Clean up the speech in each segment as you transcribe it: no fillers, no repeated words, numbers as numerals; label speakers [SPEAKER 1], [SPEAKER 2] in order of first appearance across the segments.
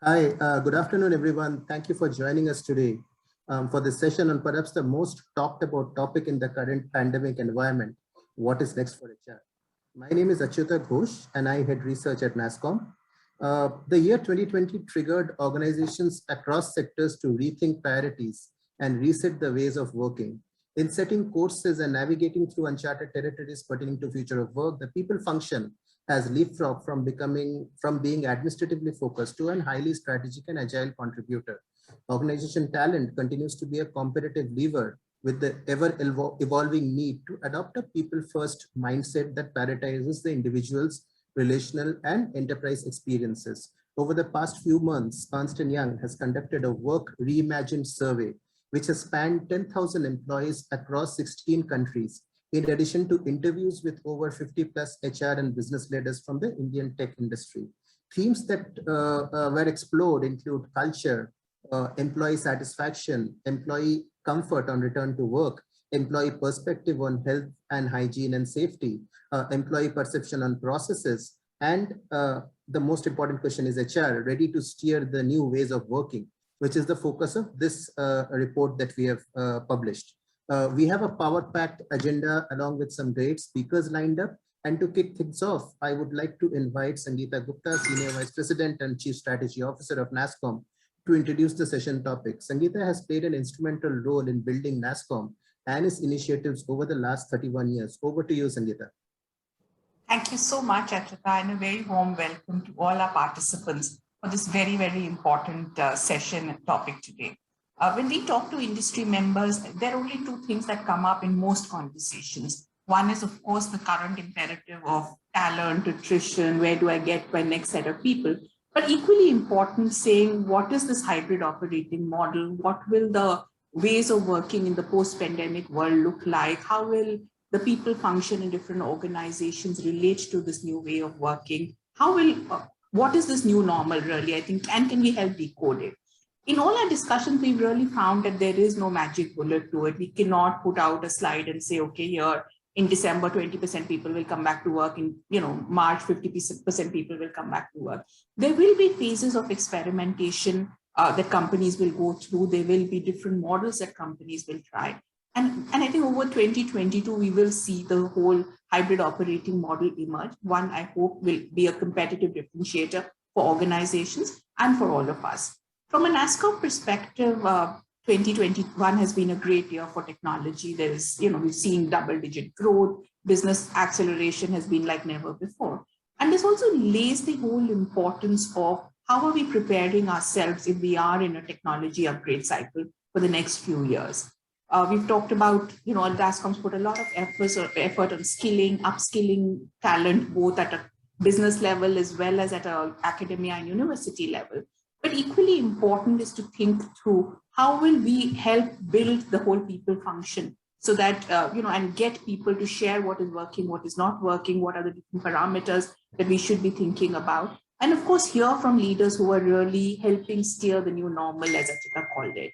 [SPEAKER 1] Hi, good afternoon, everyone. Thank you for joining us today for this session on perhaps the most talked about topic in the current pandemic environment, what is next for HR. My name is Achyuta Ghosh, and I head research at NASSCOM. The year 2020 triggered organizations across sectors to rethink priorities and reset the ways of working. In setting courses and navigating through uncharted territories pertaining to future of work, the people function has leapfrogged from being administratively focused to an highly strategic and agile contributor. Organization talent continues to be a competitive lever with the ever-evolving need to adopt a people-first mindset that prioritizes the individual's relational and enterprise experiences. Over the past few months, Ernst & Young has conducted a work-reimagined survey, which has spanned 10,000 employees across 16 countries, in addition to interviews with over 50 plus HR and business leaders from the Indian tech industry. Themes that were explored include culture, employee satisfaction, employee comfort on return to work, employee perspective on health and hygiene and safety, employee perception on processes, and the most important question is HR ready to steer the new ways of working, which is the focus of this report that we have published. We have a power-packed agenda along with some great speakers lined up. And to kick things off, I would like to invite Sangeeta Gupta, Senior Vice President and Chief Strategy Officer of NASSCOM, to introduce the session topic. Sangeeta has played an instrumental role in building NASSCOM and its initiatives over the last 31 years. Over to you, Sangeeta.
[SPEAKER 2] Thank you so much, Achyuta, and a very warm welcome to all our participants for this very, very important session and topic today. When we talk to industry members, there are only two things that come up in most conversations. One is, of course, the current imperative of talent, attrition, where do I get my next set of people? But equally important, saying what is this hybrid operating model? What will the ways of working in the post-pandemic world look like? How will the people function in different organizations relate to this new way of working? How will, what is this new normal really, I think, and can we help decode it? In all our discussions, we've really found that there is no magic bullet to it. We cannot put out a slide and say, okay, here in December, 20% people will come back to work. In March, 50% people will come back to work. There will be phases of experimentation that companies will go through. There will be different models that companies will try. And I think over 2022, we will see the whole hybrid operating model emerge. One, I hope, will be a competitive differentiator for organizations and for all of us. From a NASSCOM perspective, 2021 has been a great year for technology. There is, we've seen double-digit growth, business acceleration has been like never before. And this also lays the whole importance of how are we preparing ourselves if we are in a technology upgrade cycle for the next few years. We've talked about, NASSCOM's put a lot of effort on skilling, upskilling talent, both at a business level as well as at an academia and university level. But equally important is to think through how will we help build the whole people function so that, and get people to share what is working, what is not working, what are the different parameters that we should be thinking about. And of course, hear from leaders who are really helping steer the new normal, as Achyuta called it.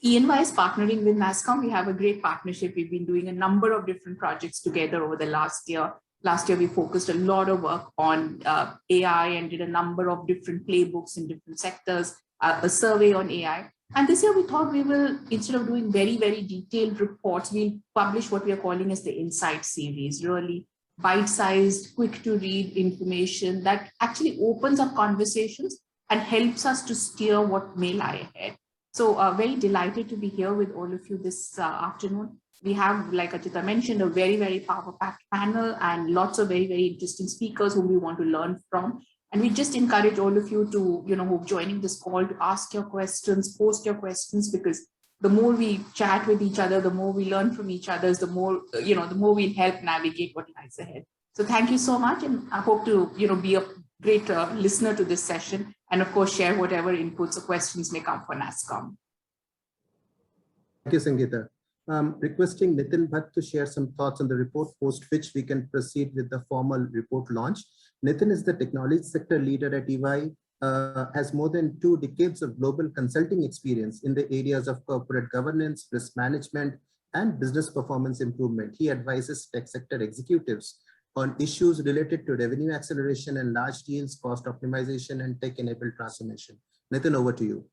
[SPEAKER 2] EY is partnering with NASSCOM. We have a great partnership. We've been doing a number of different projects together over the last year. Last year, we focused a lot of work on AI and did a number of different playbooks in different sectors, a survey on AI. And this year we thought we will, instead of doing very, very detailed reports, we'll publish what we are calling as the Insight series, really bite-sized, quick to read information that actually opens up conversations and helps us to steer what may lie ahead. So very delighted to be here with all of you this afternoon. We have, like Achyuta mentioned, a very, very power-packed panel and lots of very, very interesting speakers whom we want to learn from. And we just encourage all of you to, who've joining this call to ask your questions, post your questions, because the more we chat with each other, the more we learn from each other, the more, the more we'll help navigate what lies ahead. So thank you so much. And I hope to, be a great listener to this session. And of course, share whatever inputs or questions may come for NASSCOM.
[SPEAKER 1] Thank you, Sangeeta. Requesting Nitin Bhatt to share some thoughts on the report, post which we can proceed with the formal report launch. Nitin is the technology sector leader at EY, has more than 2 decades of global consulting experience in the areas of corporate governance, risk management, and business performance improvement. He advises tech sector executives on issues related to revenue acceleration and large deals, cost optimization, and tech-enabled transformation. Nitin, over to you.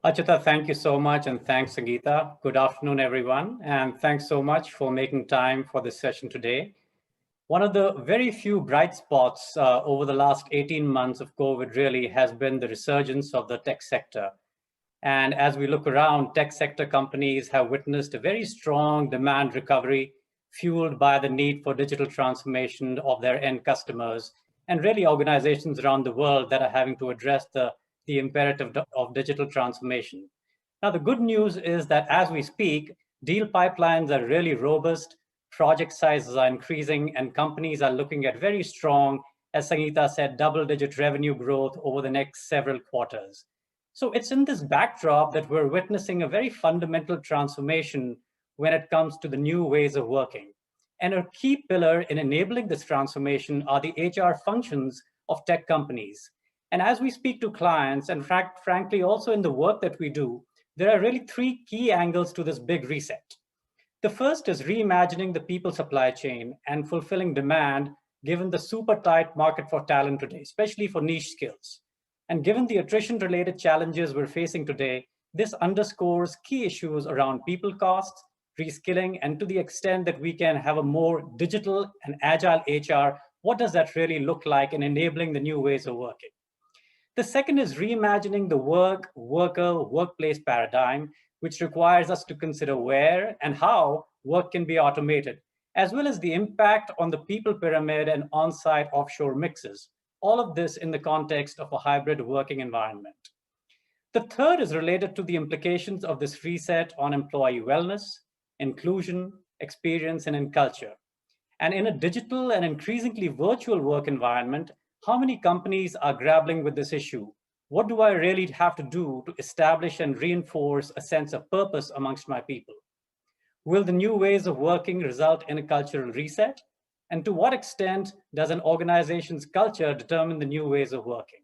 [SPEAKER 3] Achyuta, thank you so much, and thanks, Sangeeta. Good afternoon, everyone, and thanks so much for making time for this session today. One of the very few bright spots over the last 18 months of COVID really has been the resurgence of the tech sector. And as we look around, tech sector companies have witnessed a very strong demand recovery fueled by the need for digital transformation of their end customers, and really organizations around the world that are having to address the imperative of digital transformation. Now, the good news is that as we speak, deal pipelines are really robust, project sizes are increasing, and companies are looking at very strong, as Sangeeta said, double-digit revenue growth over the next several quarters. So it's in this backdrop that we're witnessing a very fundamental transformation when it comes to the new ways of working. And a key pillar in enabling this transformation are the HR functions of tech companies. And as we speak to clients, and frankly, also in the work that we do, there are really three key angles to this big reset. The first is reimagining the people supply chain and fulfilling demand given the super tight market for talent today, especially for niche skills. And given the attrition-related challenges we're facing today, this underscores key issues around people costs, reskilling, and to the extent that we can have a more digital and agile HR, what does that really look like in enabling the new ways of working? The second is reimagining the worker-workplace paradigm, which requires us to consider where and how work can be automated, as well as the impact on the people pyramid and on-site offshore mixes. All of this in the context of a hybrid working environment. The third is related to the implications of this reset on employee wellness, inclusion, experience, and in culture. And in a digital and increasingly virtual work environment, how many companies are grappling with this issue? What do I really have to do to establish and reinforce a sense of purpose amongst my people? Will the new ways of working result in a cultural reset? And to what extent does an organization's culture determine the new ways of working?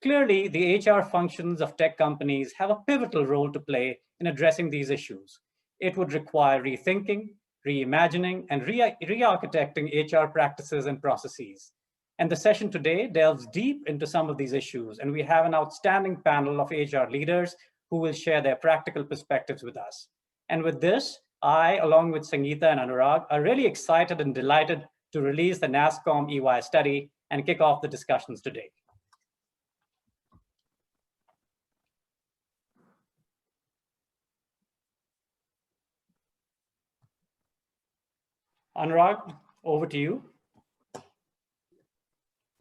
[SPEAKER 3] Clearly, the HR functions of tech companies have a pivotal role to play in addressing these issues. It would require rethinking, reimagining, and re-architecting HR practices and processes. And the session today delves deep into some of these issues, and we have an outstanding panel of HR leaders who will share their practical perspectives with us. And with this, I, along with Sangeeta and Anurag, are really excited and delighted to release the NASSCOM EY study and kick off the discussions today. Anurag, over to you.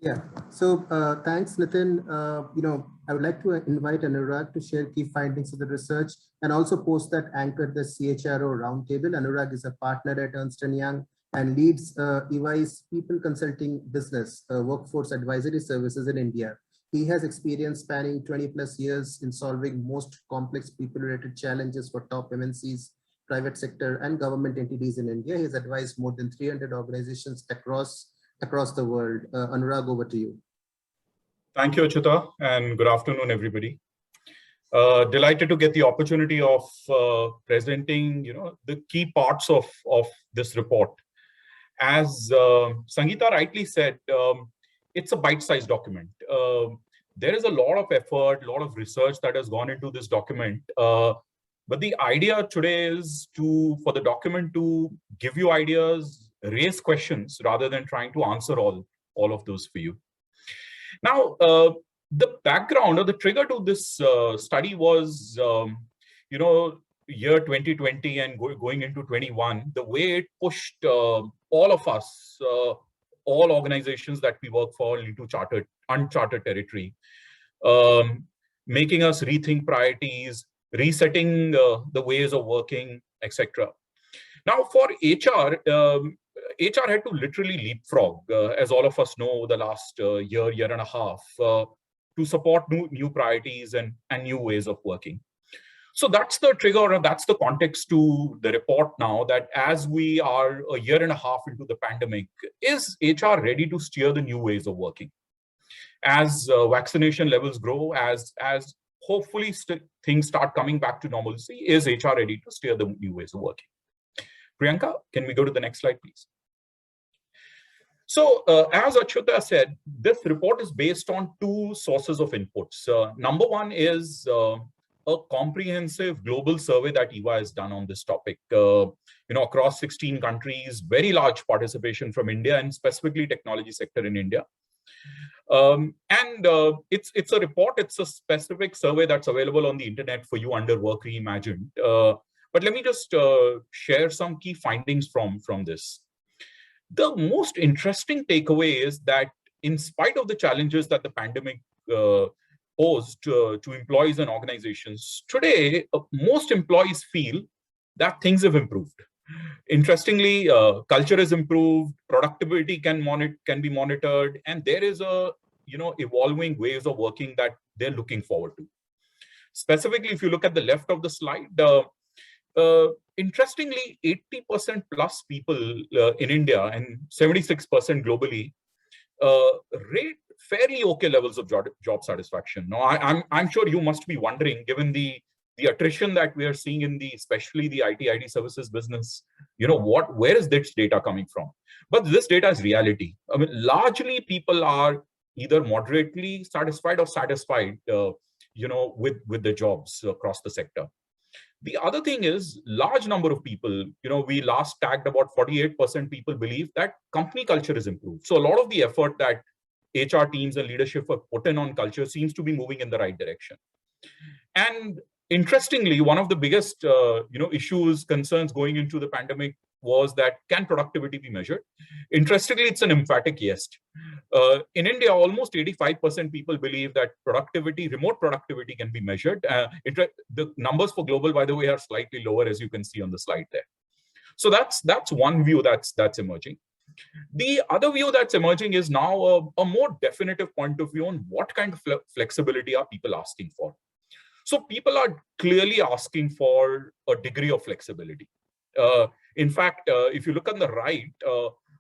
[SPEAKER 1] Yeah, so thanks, Nitin. I would like to invite Anurag to share key findings of the research and also post that anchored the CHRO roundtable. Anurag is a partner at Ernst & Young and leads EY's people consulting business, workforce advisory services in India. He has experience spanning 20+ years in solving most complex people-related challenges for top MNCs, private sector, and government entities in India. He has advised more than 300 organizations across the world. Anurag, over to you.
[SPEAKER 4] Thank you, Achyuta, and good afternoon, everybody. Delighted to get the opportunity of presenting, the key parts of this report. As Sangeeta rightly said, it's a bite-sized document. There is a lot of effort, a lot of research that has gone into this document. But the idea today is for the document to give you ideas, raise questions rather than trying to answer all of those for you. Now, the background or the trigger to this study was, year 2020 and going into 21, the way it pushed all of us, all organizations that we work for into uncharted territory, making us rethink priorities, resetting the ways of working, etc. Now, for HR, HR had to literally leapfrog, as all of us know, the last year and a half, to support new priorities and new ways of working. So that's the trigger, and that's the context to the report now, that as we are a year and a half into the pandemic, is HR ready to steer the new ways of working? As vaccination levels grow, as hopefully things start coming back to normalcy, is HR ready to steer the new ways of working? Priyanka, can we go to the next slide, please? So as Achyuta said, this report is based on two sources of inputs. Number one is a comprehensive global survey that EY has done on this topic. Across 16 countries, very large participation from India and specifically technology sector in India. It's a report, it's a specific survey that's available on the internet for you under Work Reimagined. But let me just share some key findings from this. The most interesting takeaway is that in spite of the challenges that the pandemic posed to employees and organizations, today, most employees feel that things have improved. Interestingly, culture is improved, productivity can be monitored, and there is a evolving ways of working that they're looking forward to. Specifically, if you look at the left of the slide, interestingly, 80% plus people in India and 76% globally rate fairly okay levels of job satisfaction. Now, I'm sure you must be wondering, given the attrition that we are seeing in especially the IT services business, where is this data coming from? But this data is reality. I mean, largely people are either moderately satisfied or satisfied, with the jobs across the sector. The other thing is, large number of people, we last tagged about 48% people believe that company culture is improved. So a lot of the effort that HR teams and leadership have put in on culture seems to be moving in the right direction. And interestingly, one of the biggest issues, concerns going into the pandemic was that can productivity be measured? Interestingly, it's an emphatic yes. In India, almost 85% people believe that remote productivity can be measured. The numbers for global, by the way, are slightly lower, as you can see on the slide there. So that's one view that's emerging. The other view that's emerging is now a more definitive point of view on what kind of flexibility are people asking for. So people are clearly asking for a degree of flexibility. In fact, if you look on the right,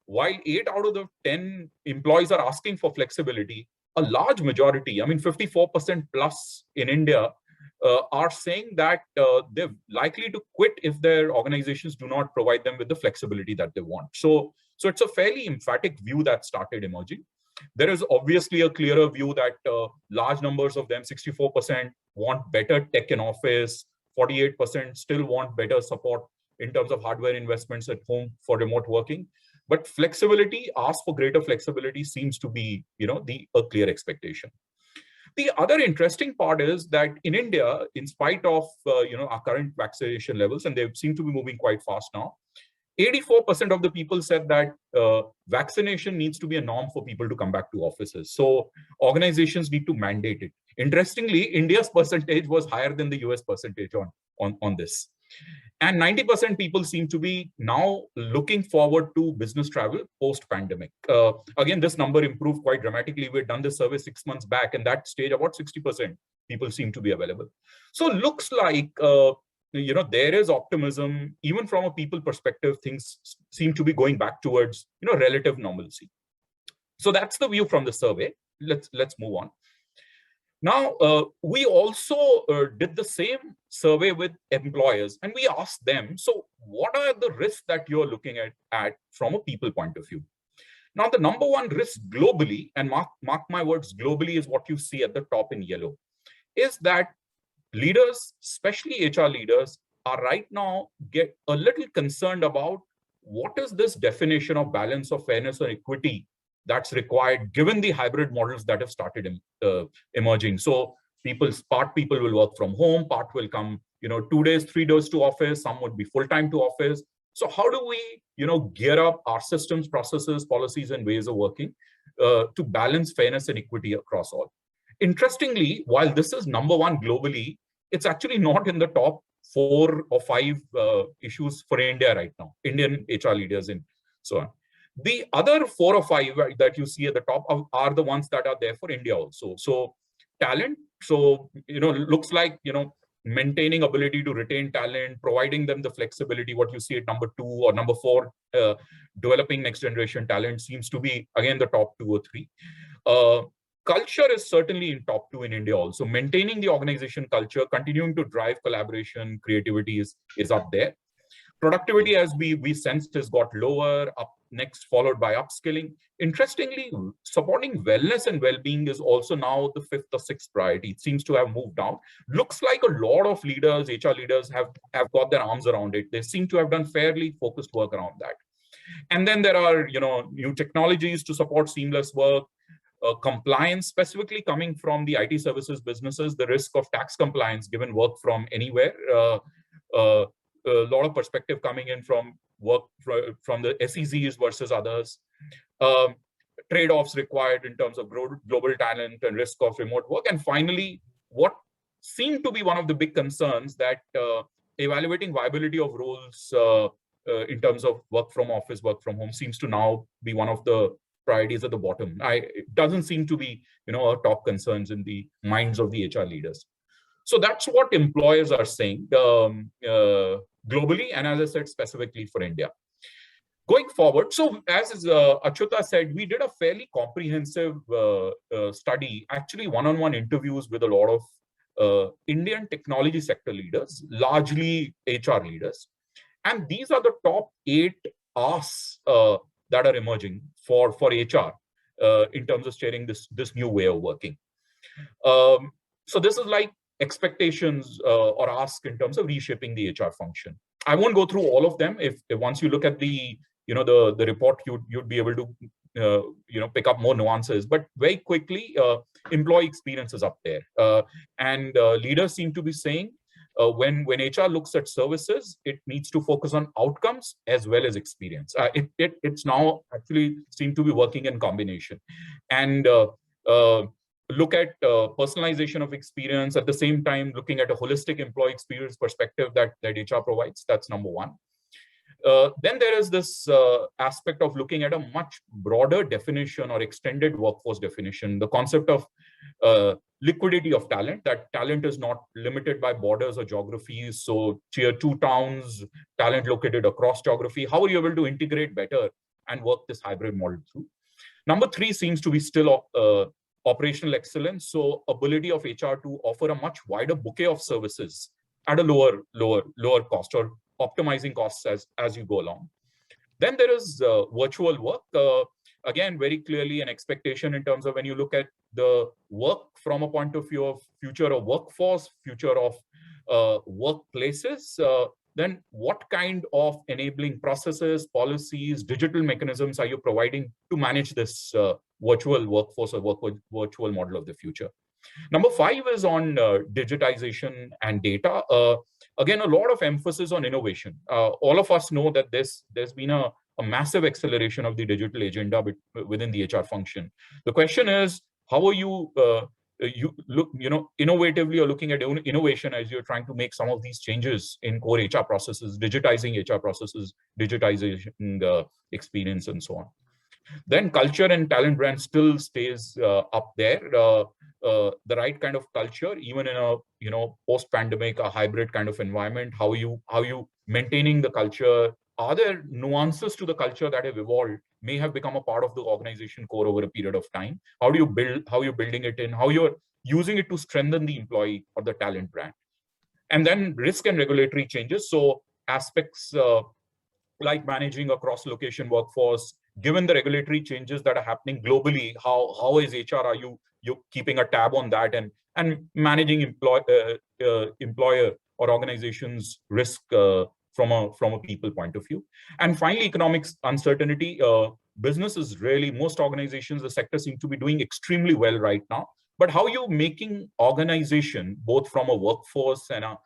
[SPEAKER 4] while 8 out of the 10 employees are asking for flexibility, a large majority, I mean 54% plus in India, are saying that they're likely to quit if their organizations do not provide them with the flexibility that they want. So it's a fairly emphatic view that started emerging. There is obviously a clearer view that large numbers of them, 64%, want better tech in office, 48% still want better support in terms of hardware investments at home for remote working. But flexibility, ask for greater flexibility seems to be, a clear expectation. The other interesting part is that in India, in spite of, our current vaccination levels, and they seem to be moving quite fast now, 84% of the people said that vaccination needs to be a norm for people to come back to offices. So organizations need to mandate it. Interestingly, India's percentage was higher than the US percentage on this. And 90% people seem to be now looking forward to business travel post-pandemic. Again, this number improved quite dramatically. We had done this survey 6 months back, and that stage about 60% people seem to be available. So looks like there is optimism, even from a people perspective, things seem to be going back towards, relative normalcy. So that's the view from the survey. Let's move on. Now, we also did the same survey with employers, and we asked them, so what are the risks that you're looking at from a people point of view? Now, the number one risk globally, and mark my words, globally is what you see at the top in yellow, is that leaders, especially HR leaders, are right now get a little concerned about what is this definition of balance of fairness or equity that's required given the hybrid models that have started emerging. So part people will work from home, part will come, 2 days, 3 days to office, some would be full-time to office. So how do we, gear up our systems, processes, policies, and ways of working to balance fairness and equity across all? Interestingly, while this is number one globally, it's actually not in the top 4 or 5 issues for India right now, Indian HR leaders and so on. The other 4 or 5 that you see at the top are the ones that are there for India also. So talent, so, looks like, maintaining ability to retain talent, providing them the flexibility, what you see at number 2 or number 4, developing next generation talent seems to be, again, the top 2 or 3. Culture is certainly in top 2 in India also. Maintaining the organization culture, continuing to drive collaboration, creativity is up there. Productivity, as we sensed, has got lower, next followed by upskilling. Interestingly, supporting wellness and well-being is also now the 5th or 6th priority. It seems to have moved down. Looks like a lot of leaders, HR leaders have got their arms around it. They seem to have done fairly focused work around that. And then there are, new technologies to support seamless work, compliance, specifically coming from the IT services businesses, the risk of tax compliance given work from anywhere. A lot of perspective coming in from work from the SEZs versus others. Trade-offs required in terms of global talent and risk of remote work. And finally, what seemed to be one of the big concerns, that evaluating viability of roles in terms of work from office, work from home, seems to now be one of the priorities at the bottom. It doesn't seem to be, a top concerns in the minds of the HR leaders. So that's what employers are saying globally, and as I said, specifically for India. Going forward, so as Achyuta said, we did a fairly comprehensive study, actually one-on-one interviews with a lot of Indian technology sector leaders, largely HR leaders. And these are the top 8 asks that are emerging for HR in terms of sharing this new way of working. So this is like expectations or ask in terms of reshaping the HR function. I won't go through all of them. If once you look at the the report, you'd be able to pick up more nuances. But very quickly, employee experience is up there, and leaders seem to be saying when HR looks at services, it needs to focus on outcomes as well as experience. It's now actually seem to be working in combination, and look at personalization of experience at the same time, looking at a holistic employee experience perspective that HR provides. That's number one. Then there is this aspect of looking at a much broader definition or extended workforce definition, the concept of liquidity of talent, that talent is not limited by borders or geographies. So tier 2 towns, talent located across geography, how are you able to integrate better and work this hybrid model through? Number 3 seems to be still operational excellence. So ability of HR to offer a much wider bouquet of services at a lower cost, or optimizing costs as you go along. Then there is virtual work. Again, very clearly an expectation in terms of when you look at the work from a point of view of future of workforce, future of workplaces, then what kind of enabling processes, policies, digital mechanisms are you providing to manage this virtual workforce or virtual model of the future? Number 5 is on digitization and data. Again, a lot of emphasis on innovation. All of us know that there's been a massive acceleration of the digital agenda within the HR function. The question is, how are you innovatively or looking at innovation as you're trying to make some of these changes in core HR processes, digitizing HR processes, digitization experience, and so on. Then culture and talent brand still stays up there. The right kind of culture, even in a post-pandemic, a hybrid kind of environment. How you maintaining the culture? Are there nuances to the culture that have evolved, may have become a part of the organization core over a period of time? How do you build? How you're building it in? How you're using it to strengthen the employee or the talent brand? And then risk and regulatory changes. So aspects like managing a cross-location workforce, given the regulatory changes that are happening globally, how is HR, are you keeping a tab on that and managing employer or organizations risk from a people point of view? And finally, economics uncertainty. Businesses really, most organizations, the sector seem to be doing extremely well right now. But how are you making organization, both from a workforce and a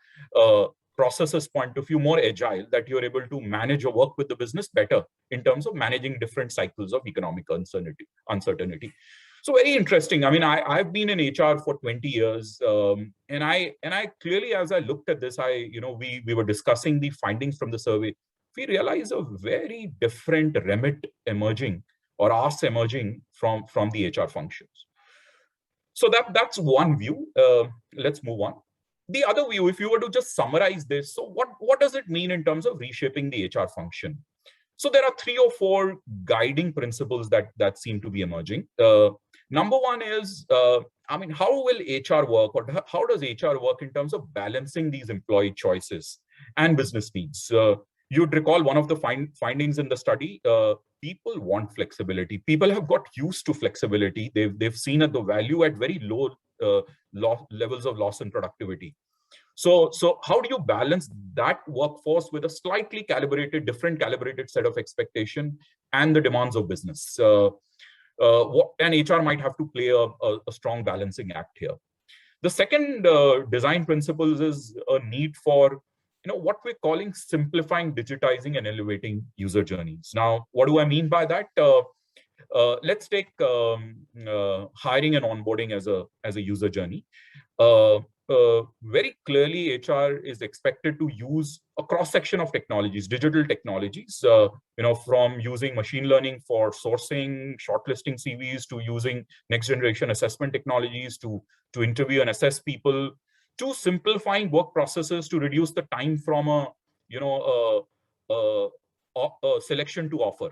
[SPEAKER 4] processes point of view, more agile, that you're able to manage or work with the business better in terms of managing different cycles of economic uncertainty. So very interesting. I mean, I've been in HR for 20 years, and I clearly, as I looked at this, we were discussing the findings from the survey. We realized a very different remit emerging or asks emerging from the HR functions. So that's one view. Let's move on. The other view, if you were to just summarize this, so what does it mean in terms of reshaping the HR function? So there are 3 or 4 guiding principles that seem to be emerging. Number 1 is, how will HR work, or how does HR work in terms of balancing these employee choices and business needs? You'd recall one of the findings in the study, people want flexibility. People have got used to flexibility. They've seen the value at very low levels of loss in productivity. So how do you balance that workforce with a slightly different calibrated set of expectation and the demands of business? And HR might have to play a strong balancing act here. The second design principles is a need for what we're calling simplifying, digitizing, and elevating user journeys. Now, what do I mean by that? Let's take hiring and onboarding as a user journey. Very clearly, HR is expected to use a cross-section of technologies, digital technologies, from using machine learning for sourcing, shortlisting CVs, to using next-generation assessment technologies to interview and assess people, to simplifying work processes to reduce the time from a selection to offer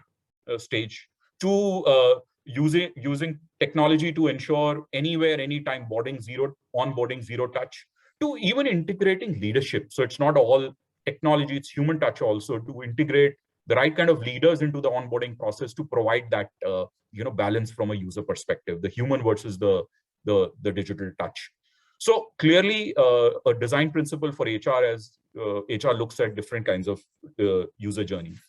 [SPEAKER 4] stage, to using technology to ensure anywhere, anytime onboarding, zero touch, to even integrating leadership. So it's not all technology, it's human touch also, to integrate the right kind of leaders into the onboarding process to provide that balance from a user perspective, the human versus the digital touch. So clearly, a design principle for HR as HR looks at different kinds of user journeys.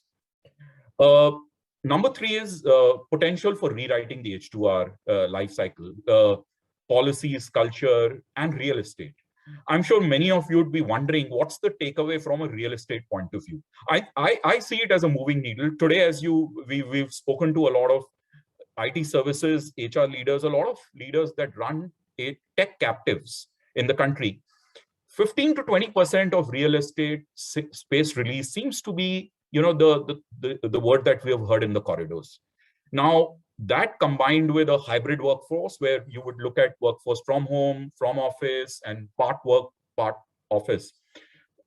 [SPEAKER 4] Number 3 is potential for rewriting the H2R life cycle, policies, culture, and real estate. I'm sure many of you would be wondering, what's the takeaway from a real estate point of view? I see it as a moving needle. Today, as we've spoken to a lot of IT services, HR leaders, a lot of leaders that run tech captives in the country. 15 to 20% of real estate space release seems to be the word that we have heard in the corridors. Now, that combined with a hybrid workforce where you would look at workforce from home, from office, and part work, part office.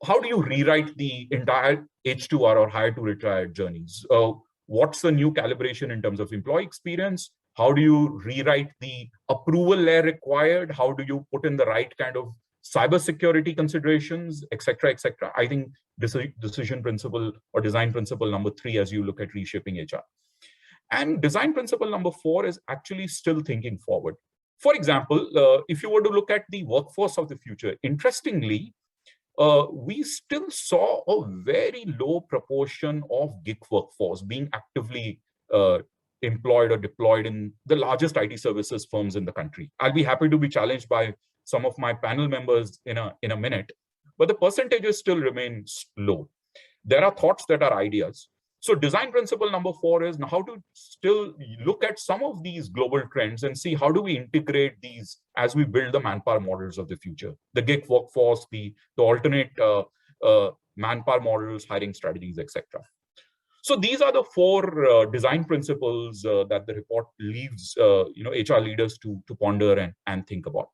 [SPEAKER 4] How do you rewrite the entire H2R or hire to retire journeys? What's the new calibration in terms of employee experience? How do you rewrite the approval layer required? How do you put in the right kind of cybersecurity considerations, et cetera, et cetera? I think decision principle or design principle number 3 as you look at reshaping HR. And design principle number 4 is actually still thinking forward. For example, if you were to look at the workforce of the future, interestingly, we still saw a very low proportion of gig workforce being actively employed or deployed in the largest IT services firms in the country. I'll be happy to be challenged by some of my panel members in a minute, but the percentages still remain low. There are thoughts that are ideas. So design principle number 4 is how to still look at some of these global trends and see how do we integrate these as we build the manpower models of the future, the gig workforce, the alternate manpower models, hiring strategies, etc. So these are the 4 design principles that the report leaves HR leaders to ponder and think about.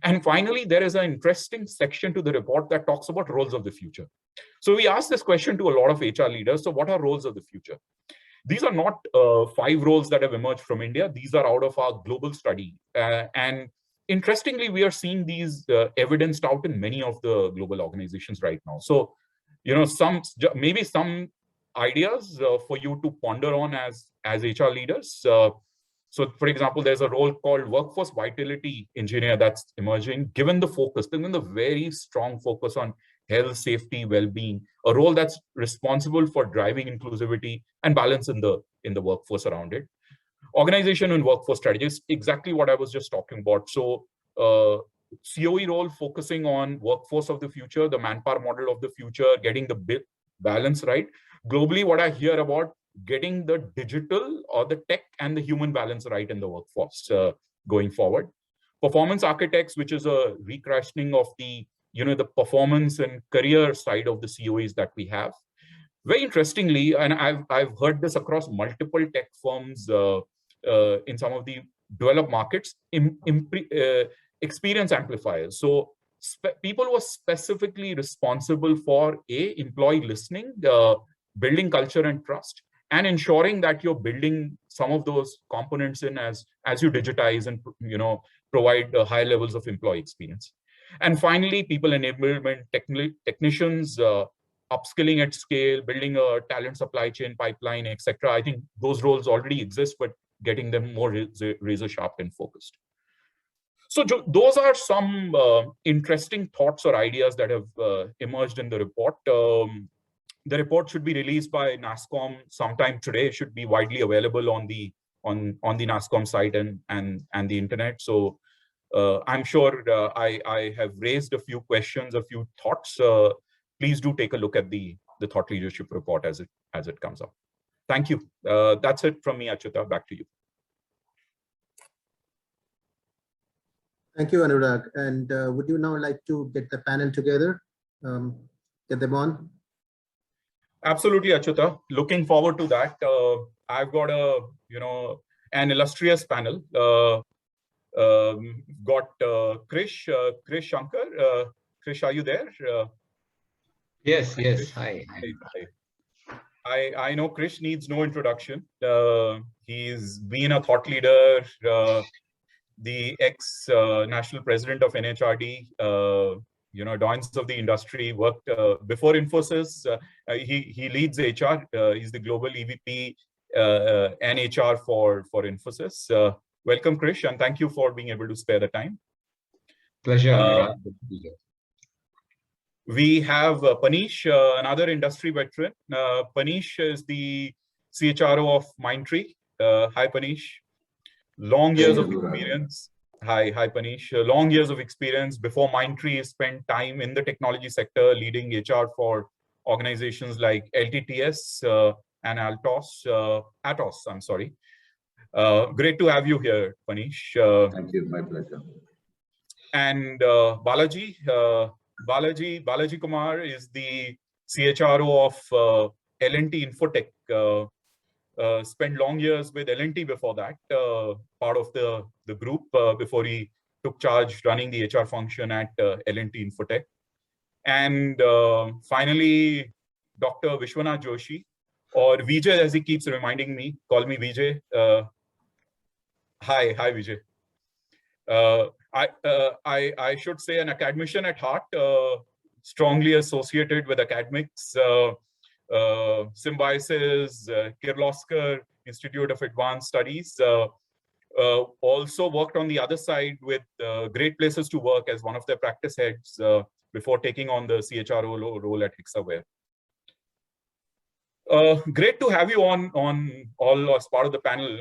[SPEAKER 4] And finally, there is an interesting section to the report that talks about roles of the future. So we asked this question to a lot of HR leaders. So what are roles of the future? These are not 5 roles that have emerged from India. These are out of our global study. And interestingly, we are seeing these evidenced out in many of the global organizations right now. So, maybe some ideas for you to ponder on as HR leaders. So, for example, there's a role called workforce vitality engineer that's emerging, given the very strong focus on health, safety, well-being, a role that's responsible for driving inclusivity and balance in the workforce around it. Organization and workforce strategies, exactly what I was just talking about. So, COE role focusing on workforce of the future, the manpower model of the future, getting the balance right. Globally, what I hear about getting the digital or the tech and the human balance right in the workforce going forward. Performance architects, which is a recrafting of the performance and career side of the COEs that we have. Very interestingly, and I've heard this across multiple tech firms in some of the developed markets, experience amplifiers. So people were specifically responsible for employee listening, building culture and trust, and ensuring that you're building some of those components in as you digitize and provide high levels of employee experience. And finally, people enablement technicians, upskilling at scale, building a talent supply chain pipeline, etc. I think those roles already exist, but getting them more razor sharp and focused. So those are some interesting thoughts or ideas that have emerged in the report. The report should be released by NASSCOM sometime today. It should be widely available on the NASSCOM site and the internet. So I'm sure I have raised a few questions, a few thoughts. Please do take a look at the thought leadership report as it comes up. Thank you. That's it from me, Achyuta. Back to you.
[SPEAKER 1] Thank you, Anurag. And would you now like to get the panel together, get them on?
[SPEAKER 4] Absolutely, Achyuta. Looking forward to that. I've got an illustrious panel. Got Krish, Shankar. Krish, are you there?
[SPEAKER 5] Yes. Hi.
[SPEAKER 4] I know Krish needs no introduction. He's been a thought leader, the ex-national president of NHRD, dawns of the industry, worked before Infosys. He leads HR. He's the global EVP and HR for Infosys. Welcome, Krish, and thank you for being able to spare the time.
[SPEAKER 5] Pleasure.
[SPEAKER 4] We have Paneesh, another industry veteran. Paneesh is the CHRO of Mindtree. Hi, Paneesh. Long years of experience. Hi, Paneesh. Long years of experience. Before Mindtree, spent time in the technology sector, leading HR for organizations like LTTS and Atos. I'm sorry. Great to have you here, Paneesh.
[SPEAKER 6] Thank you. My pleasure.
[SPEAKER 4] And Balaji. Balaji Kumar is the CHRO of L&T Infotech. Spent long years with L&T before that, part of the group before he took charge running the HR function at L&T Infotech. And finally, Dr. Vishwanath Joshi, or Vijay as he keeps reminding me, call me Vijay. Hi Vijay. I should say an academician at heart, strongly associated with academics, Symbiosis, Kirloskar Institute of Advanced Studies. Also worked on the other side with Great Places to Work as one of their practice heads before taking on the CHRO role at Hexaware. Great to have you on all as part of the panel.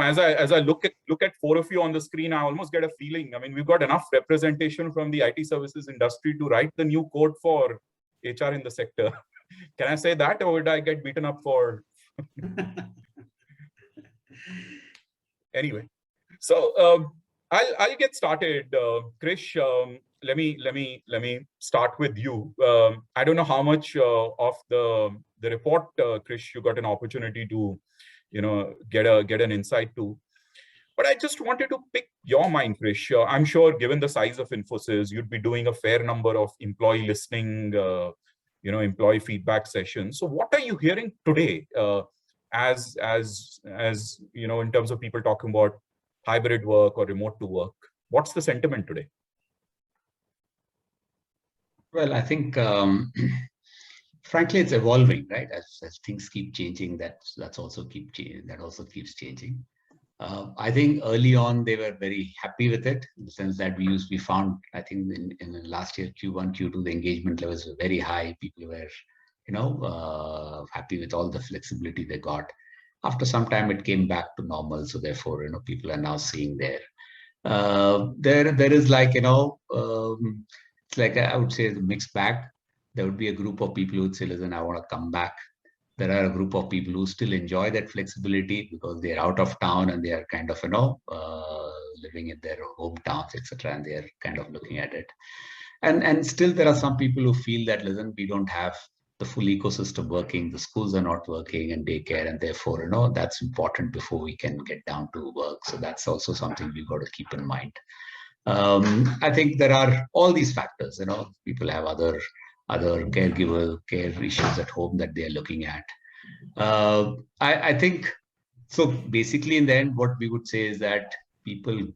[SPEAKER 4] As I look at four of you on the screen, I almost get a feeling. I mean, we've got enough representation from the IT services industry to write the new code for HR in the sector. Can I say that, or would I get beaten up for? Anyway, so I'll get started. Krish, let me start with you. I don't know how much of the report, Krish, you got an opportunity to, get an insight to. But I just wanted to pick your mind, Krish. I'm sure, given the size of Infosys, you'd be doing a fair number of employee listening, employee feedback sessions. So, what are you hearing today, as in terms of people talking about hybrid work or remote to work? What's the sentiment today?
[SPEAKER 5] Well, I think, frankly, it's evolving, right? As things keep changing, that also keeps changing. I think early on they were very happy with it, in the sense that we found, I think in the last year, Q1, Q2, the engagement levels were very high. People were, happy with all the flexibility they got. After some time, it came back to normal. So therefore, people are now seeing there is like, it's like, I would say, the mixed bag. There would be a group of people who would say, listen, I want to come back. There are a group of people who still enjoy that flexibility because they're out of town and they are kind of, living in their hometowns, etc. And they are kind of looking at it. And still there are some people who feel that, listen, we don't have the full ecosystem working, the schools are not working and daycare, and therefore, that's important before we can get down to work. So that's also something we've got to keep in mind. I think there are all these factors, people have other care issues at home that they're looking at. I think, so basically in the end, what we would say is that people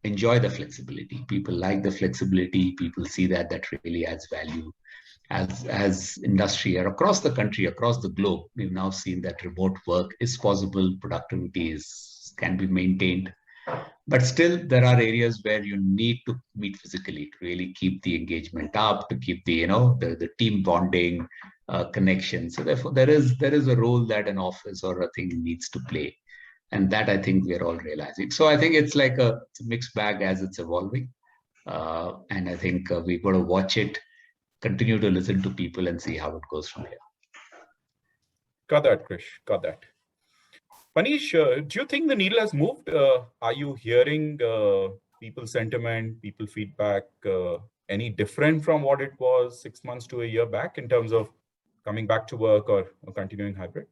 [SPEAKER 5] enjoy the flexibility. People like the flexibility. People see that really adds value. as industry or across the country, across the globe, we've now seen that remote work is possible, productivity can be maintained. But still, there are areas where you need to meet physically to really keep the engagement up, to keep the the team bonding, connection. So therefore, there is a role that an office or a thing needs to play, and that I think we're all realizing. So I think it's like it's a mixed bag as it's evolving, and I think we've got to watch it, continue to listen to people, and see how it goes from here.
[SPEAKER 4] Got that, Krish. Got that. Paneesh, do you think the needle has moved? Are you hearing people's sentiment, people feedback, any different from what it was 6 months to a year back in terms of coming back to work or continuing hybrid?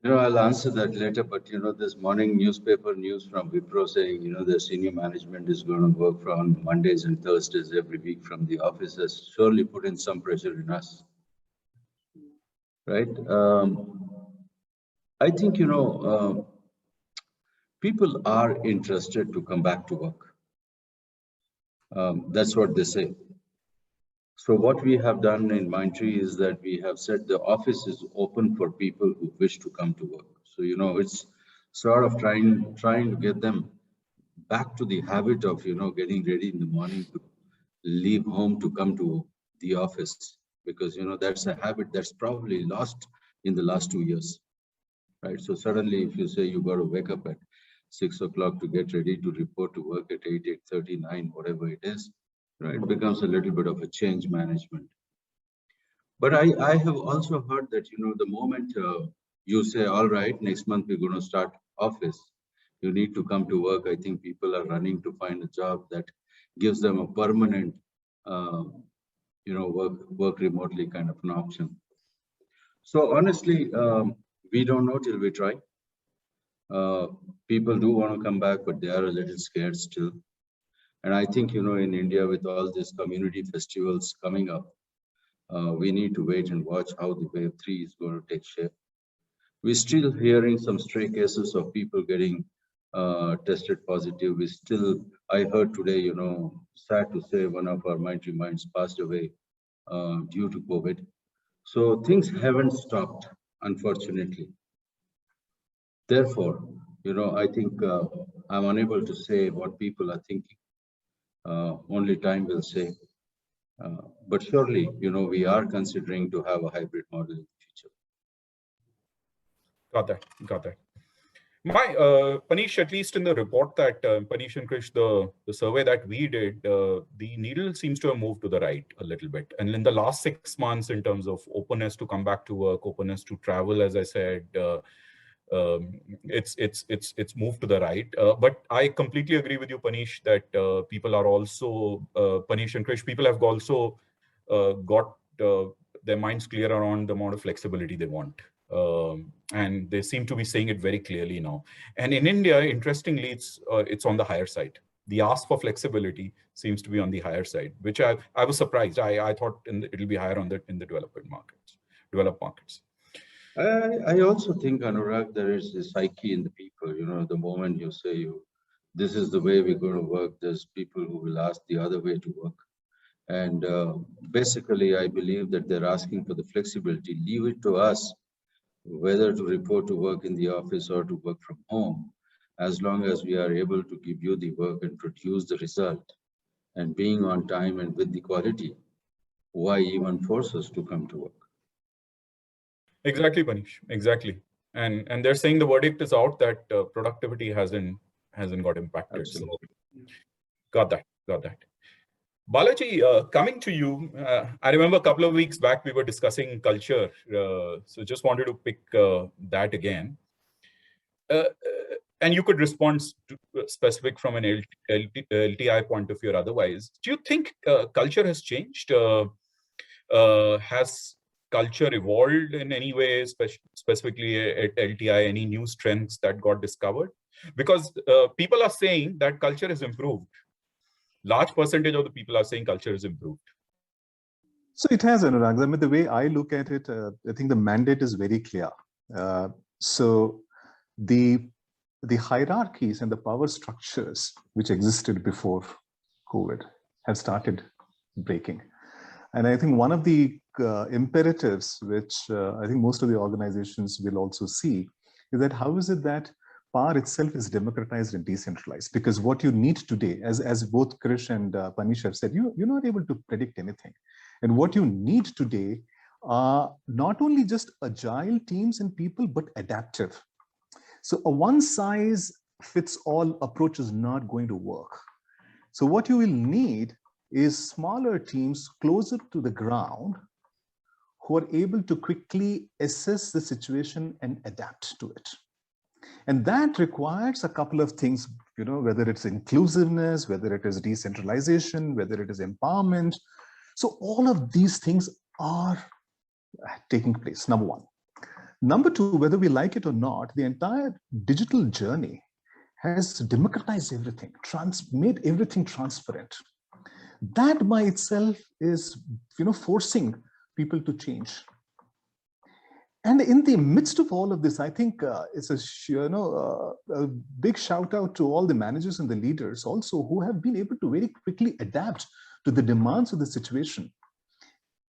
[SPEAKER 6] I'll answer that later, but this morning newspaper news from Wipro saying, the senior management is going to work from Mondays and Thursdays every week from the office has surely put in some pressure in us, right? I think, people are interested to come back to work. That's what they say. So what we have done in Mindtree is that we have said the office is open for people who wish to come to work. So, it's sort of trying to get them back to the habit of, getting ready in the morning to leave home to come to the office, because, that's a habit that's probably lost in the last 2 years, right? So suddenly if you say you got to wake up at 6 o'clock to get ready to report to work at 8, 8:39, whatever it is, right, it becomes a little bit of a change management. But I have also heard that, the moment you say, all right, next month we're going to start office, you need to come to work. I think people are running to find a job that gives them a permanent, work remotely kind of an option. So honestly, we don't know till we try. People do want to come back, but they are a little scared still. And I think, in India, with all these community festivals coming up, we need to wait and watch how the wave 3 is going to take shape. We're still hearing some stray cases of people getting tested positive. I heard today, sad to say, one of our Mindtree minds passed away due to COVID. So things haven't stopped, unfortunately. Therefore, I think I'm unable to say what people are thinking. Only time will say. But surely, we are considering to have a hybrid model in the future.
[SPEAKER 4] Got that. Paneesh, at least in the report that Paneesh and Krish, the survey that we did, the needle seems to have moved to the right a little bit. And in the last 6 months, in terms of openness to come back to work, openness to travel, as I said, it's moved to the right. But I completely agree with you, Paneesh, that people are also, Paneesh and Krish, people have also got their minds clear around the amount of flexibility they want. And they seem to be saying it very clearly now. And in India, interestingly, it's on the higher side. The ask for flexibility seems to be on the higher side, which I was surprised. I thought it'll be higher in the developed markets.
[SPEAKER 6] I also think, Anurag, there is a psyche in the people. The moment you say this is the way we're going to work, there's people who will ask the other way to work. And basically, I believe that they're asking for the flexibility. Leave it to us whether to report to work in the office or to work from home, as long as we are able to give you the work and produce the result and being on time and with the quality. Why even force us to come to work?
[SPEAKER 4] Exactly, Paneesh. Exactly. And they're saying the verdict is out that productivity hasn't got impacted.
[SPEAKER 6] Absolutely.
[SPEAKER 4] So, got that. Balaji, coming to you, I remember a couple of weeks back we were discussing culture, so just wanted to pick that again. And you could respond to specific from an LTI point of view or otherwise. Do you think culture has changed? Has culture evolved in any way, specifically at LTI, any new strengths that got discovered? Because people are saying that culture has improved. Large percentage of the people are saying culture is improved.
[SPEAKER 7] So it has, Anurag. I mean, the way I look at it, I think the mandate is very clear. So the hierarchies and the power structures which existed before COVID have started breaking. And I think one of the imperatives, which I think most of the organizations will also see, is that how is it that power itself is democratized and decentralized? Because what you need today, as both Krish and Paneesh have said, you're not able to predict anything. And what you need today are not only just agile teams and people, but adaptive. So a one-size-fits-all approach is not going to work. So what you will need is smaller teams closer to the ground who are able to quickly assess the situation and adapt to it. And that requires a couple of things, whether it's inclusiveness, whether it is decentralization, whether it is empowerment. So all of these things are taking place, number one. Number two, whether we like it or not, the entire digital journey has democratized everything, made everything transparent. That by itself is, forcing people to change. And in the midst of all of this, I think it's a big shout out to all the managers and the leaders also who have been able to very quickly adapt to the demands of the situation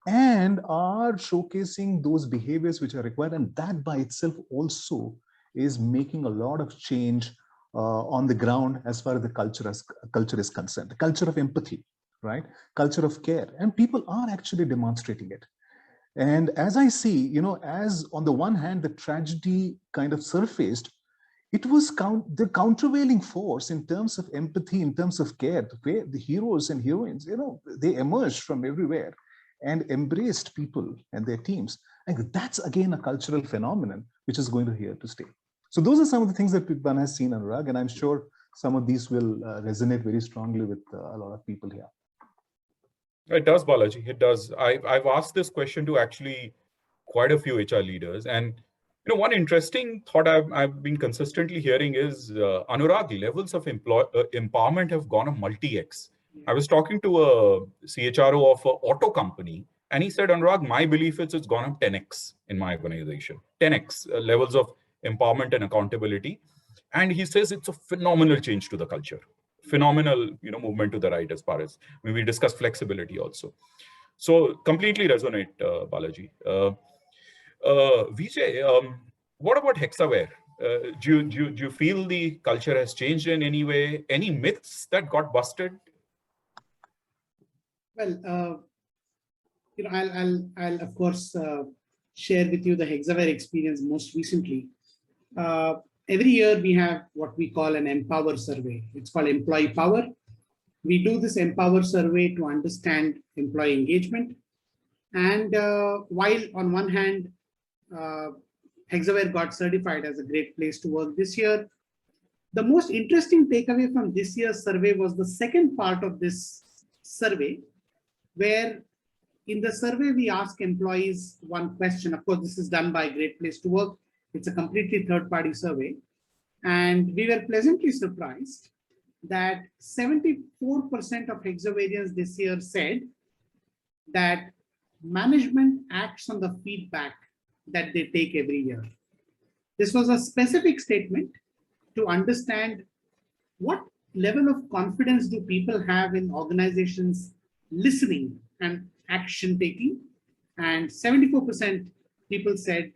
[SPEAKER 7] and are showcasing those behaviors which are required. And that by itself also is making a lot of change on the ground as far as the culture is concerned, the culture of empathy, right? Culture of care, and people are actually demonstrating it. And as I see, as on the one hand, the tragedy kind of surfaced, it was the countervailing force in terms of empathy, in terms of care, the heroes and heroines, they emerged from everywhere and embraced people and their teams. And that's again a cultural phenomenon which is going to here to stay. So those are some of the things that one has seen, Anurag, and I'm sure some of these will resonate very strongly with a lot of people here.
[SPEAKER 4] It does, Balaji. It does. I've asked this question to actually quite a few HR leaders, and one interesting thought I've been consistently hearing is Anurag, levels of empowerment have gone up multi-x. I was talking to a CHRO of an auto company, and he said, Anurag, my belief is it's gone up 10x in my organization, 10x levels of empowerment and accountability. And he says it's a phenomenal change to the culture, phenomenal, movement to the right as far as we discussed flexibility also. So completely resonate, Balaji. Vijay, what about Hexaware? Do you feel the culture has changed in any way? Any myths that got busted?
[SPEAKER 8] Well, I'll of course share with you the Hexaware experience most recently. Every year we have what we call an Empower survey. It's called Employee Power. We do this Empower survey to understand employee engagement. And while on one hand, Hexaware got certified as a great place to work this year, the most interesting takeaway from this year's survey was the second part of this survey, where in the survey we ask employees one question. Of course, this is done by Great Place to Work. It's a completely third-party survey. And we were pleasantly surprised that 74% of Hexawarians this year said that management acts on the feedback that they take every year. This was a specific statement to understand what level of confidence do people have in organizations listening and action taking. And 74% people said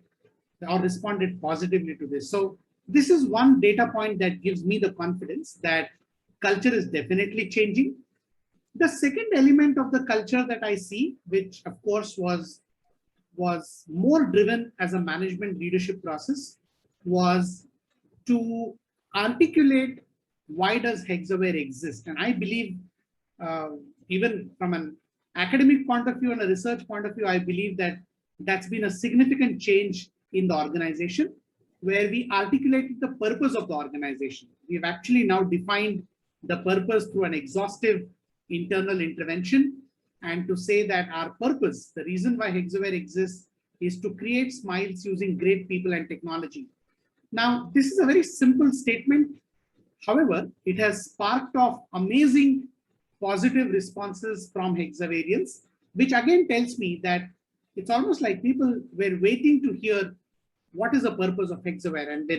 [SPEAKER 8] or responded positively to this. So this is one data point that gives me the confidence that culture is definitely changing. The second element of the culture that I see, which of course was more driven as a management leadership process, was to articulate why does Hexaware exist. And I believe even from an academic point of view and a research point of view, I believe that that's been a significant change in the organization, where we articulated the purpose of the organization. We've actually now defined the purpose through an exhaustive internal intervention, and to say that our purpose, the reason why Hexaware exists, is to create smiles using great people and technology. Now, this is a very simple statement. However, it has sparked off amazing positive responses from Hexawarians, which again tells me that it's almost like people were waiting to hear what is the purpose of Hexaware. And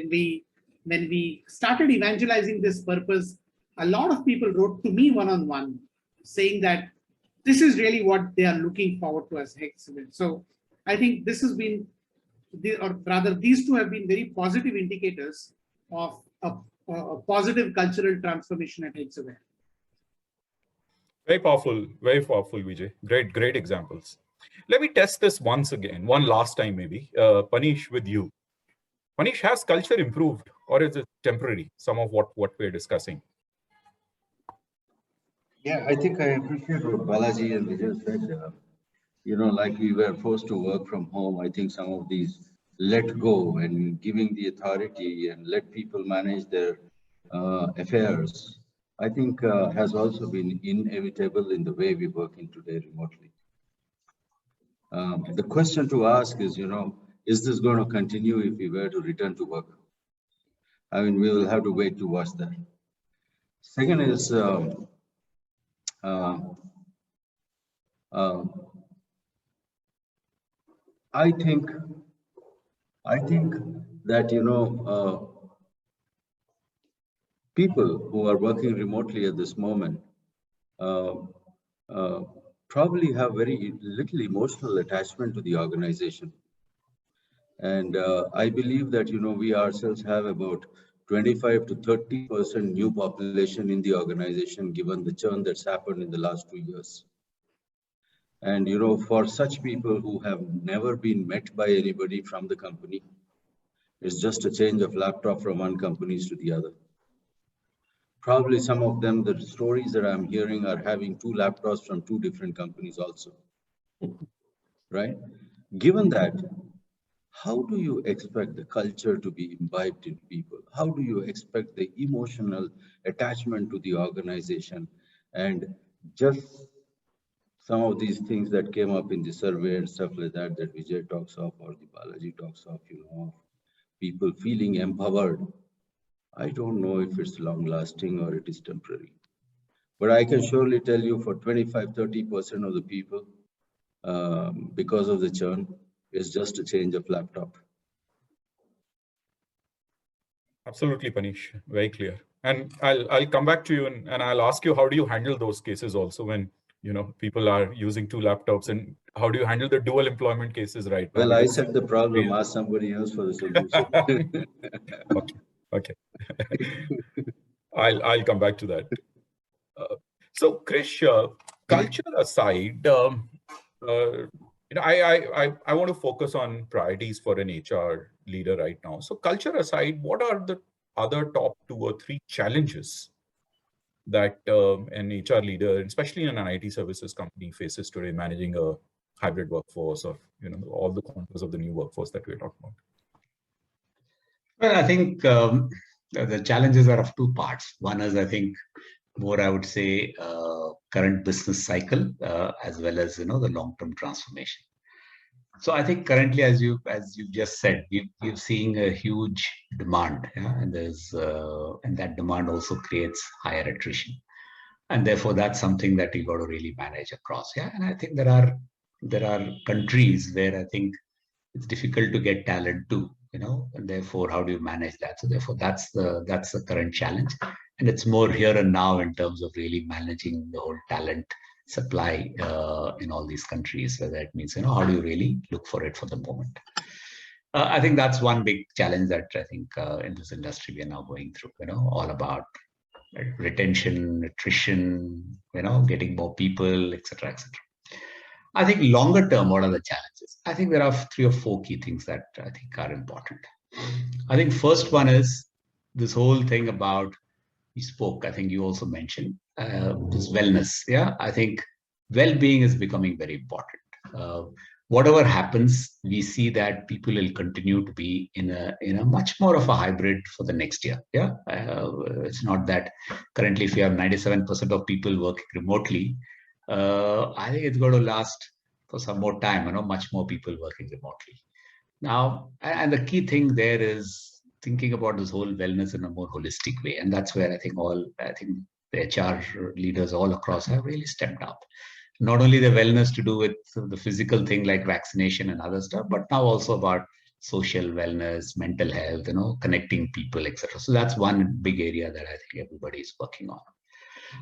[SPEAKER 8] when we started evangelizing this purpose, a lot of people wrote to me one-on-one saying that this is really what they are looking forward to as Hexaware. So I think this has been, or rather these two have been very positive indicators of a positive cultural transformation at Hexaware.
[SPEAKER 4] Very powerful, Vijay. Great examples. Let me test this once again, one last time maybe. Paneesh, with you. Paneesh, has culture improved or is it temporary? Some of what we're discussing.
[SPEAKER 6] Yeah, I think I appreciate what Balaji and Vijay said. Like we were forced to work from home. I think some of these let go and giving the authority and let people manage their affairs, I think has also been inevitable in the way we're working today remotely. The question to ask is, is this going to continue if we were to return to work? I mean, we will have to wait to watch that. Second is, I think that, people who are working remotely at this moment probably have very little emotional attachment to the organization. And I believe that, we ourselves have about 25 to 30% new population in the organization, given the churn that's happened in the last 2 years. And, for such people who have never been met by anybody from the company, it's just a change of laptop from one company to the other. Probably some of them, the stories that I'm hearing are having 2 laptops from 2 different companies also, right? Given that, how do you expect the culture to be imbibed in people? How do you expect the emotional attachment to the organization? And just some of these things that came up in the survey and stuff like that, that Vijay talks of or the Balaji talks of, people feeling empowered. I don't know if it's long lasting or it is temporary. But I can surely tell you for 25–30% of the people, because of the churn, it's just a change of laptop.
[SPEAKER 4] Absolutely, Paneesh. Very clear. And I'll come back to you and I'll ask you, how do you handle those cases also when people are using 2 laptops, and how do you handle the dual employment cases right now?
[SPEAKER 6] Well, I said the problem, ask somebody else for the solution.
[SPEAKER 4] Okay. I'll come back to that. So Krish, culture aside, I want to focus on priorities for an HR leader right now. So culture aside, what are the other top 2 or 3 challenges that an HR leader, especially in an IT services company, faces today, managing a hybrid workforce or all the contours of the new workforce that we're talking about?
[SPEAKER 5] Well, I think the challenges are of 2 parts. One is, I think, more, I would say, current business cycle, as well as, the long-term transformation. So I think currently, as you just said, we're seeing a huge demand, and and that demand also creates higher attrition. And therefore, that's something that you got to really manage across. And I think there are countries where I think it's difficult to get talent too, and therefore, how do you manage that? So therefore, that's the current challenge. And it's more here and now in terms of really managing the whole talent supply in all these countries, whether it means, how do you really look for it for the moment? I think that's one big challenge that I think in this industry we are now going through, all about retention, attrition, getting more people, etc., etc. I think longer term, what are the challenges? I think there are 3 or 4 key things that I think are important. I think first one is this whole thing about, I think you also mentioned, this wellness. I think well-being is becoming very important. Whatever happens, we see that people will continue to be in a much more of a hybrid for the next year. It's not that currently if you have 97% of people working remotely, I think it's going to last for some more time, much more people working remotely. Now, and the key thing there is thinking about this whole wellness in a more holistic way. And that's where I think the HR leaders all across have really stepped up. Not only the wellness to do with the physical thing like vaccination and other stuff, but now also about social wellness, mental health, connecting people, etc. So that's one big area that I think everybody is working on.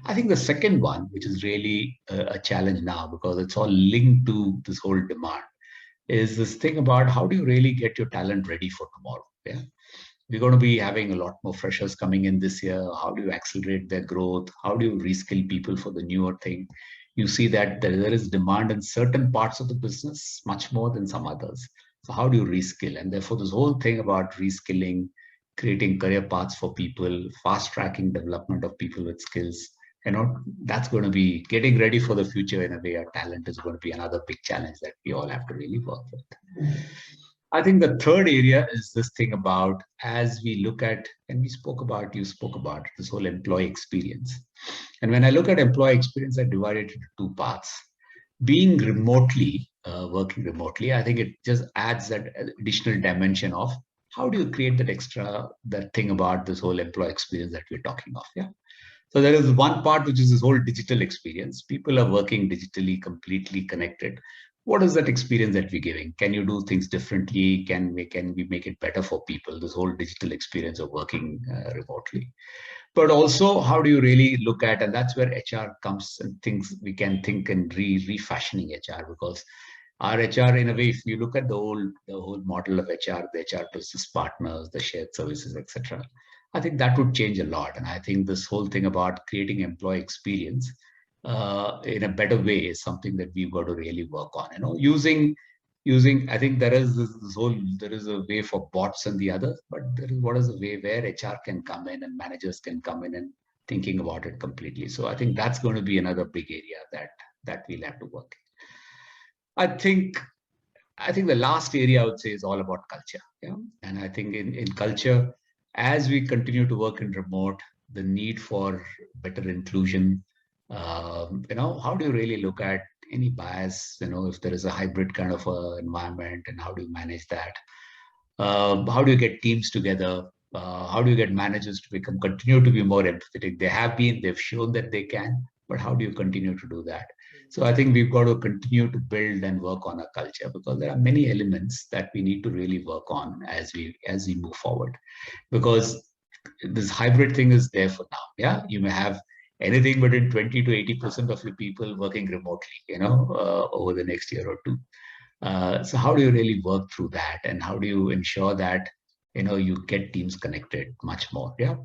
[SPEAKER 5] I think the second one, which is really a challenge now because it's all linked to this whole demand, is this thing about how do you really get your talent ready for tomorrow? Yeah. We're going to be having a lot more freshers coming in this year. How do you accelerate their growth? How do you reskill people for the newer thing? You see that there is demand in certain parts of the business much more than some others. So how do you reskill? And therefore, this whole thing about reskilling, creating career paths for people, fast tracking development of people with skills, that's going to be getting ready for the future in a way. Our talent is going to be another big challenge that we all have to really work with. I think the third area is this thing about, as we look at, and you spoke about this whole employee experience. And when I look at employee experience, I divide it into two parts. Being remotely, working remotely, I think it just adds that additional dimension of how do you create that thing about this whole employee experience that we're talking of. Yeah. So there is one part, which is this whole digital experience. People are working digitally, completely connected. What is that experience that we're giving? Can you do things differently? Can we make it better for people? This whole digital experience of working remotely. But also, how do you really look at, and that's where HR comes and things we can think and refashioning HR, because our HR, in a way, if you look at the whole model of HR, the HR business partners, the shared services, etc., I think that would change a lot. And I think this whole thing about creating employee experience in a better way is something that we've got to really work on. Using. I think there is there is a way for bots and the others, but what is a way where HR can come in and managers can come in and thinking about it completely. So I think that's going to be another big area that we'll have to work in. I think the last area I would say is all about culture. Yeah? And I think in culture, as we continue to work in remote, the need for better inclusion, how do you really look at any bias, if there is a hybrid kind of environment, and how do you manage that? How do you get teams together? How do you get managers to continue to be more empathetic? They've shown that they can, but how do you continue to do that? So I think we've got to continue to build and work on our culture, because there are many elements that we need to really work on as we move forward, because this hybrid thing is there for now. Yeah, you may have anything between 20 to 80% of your people working remotely, over the next year or two. So how do you really work through that, and how do you ensure that you get teams connected much more? Yeah.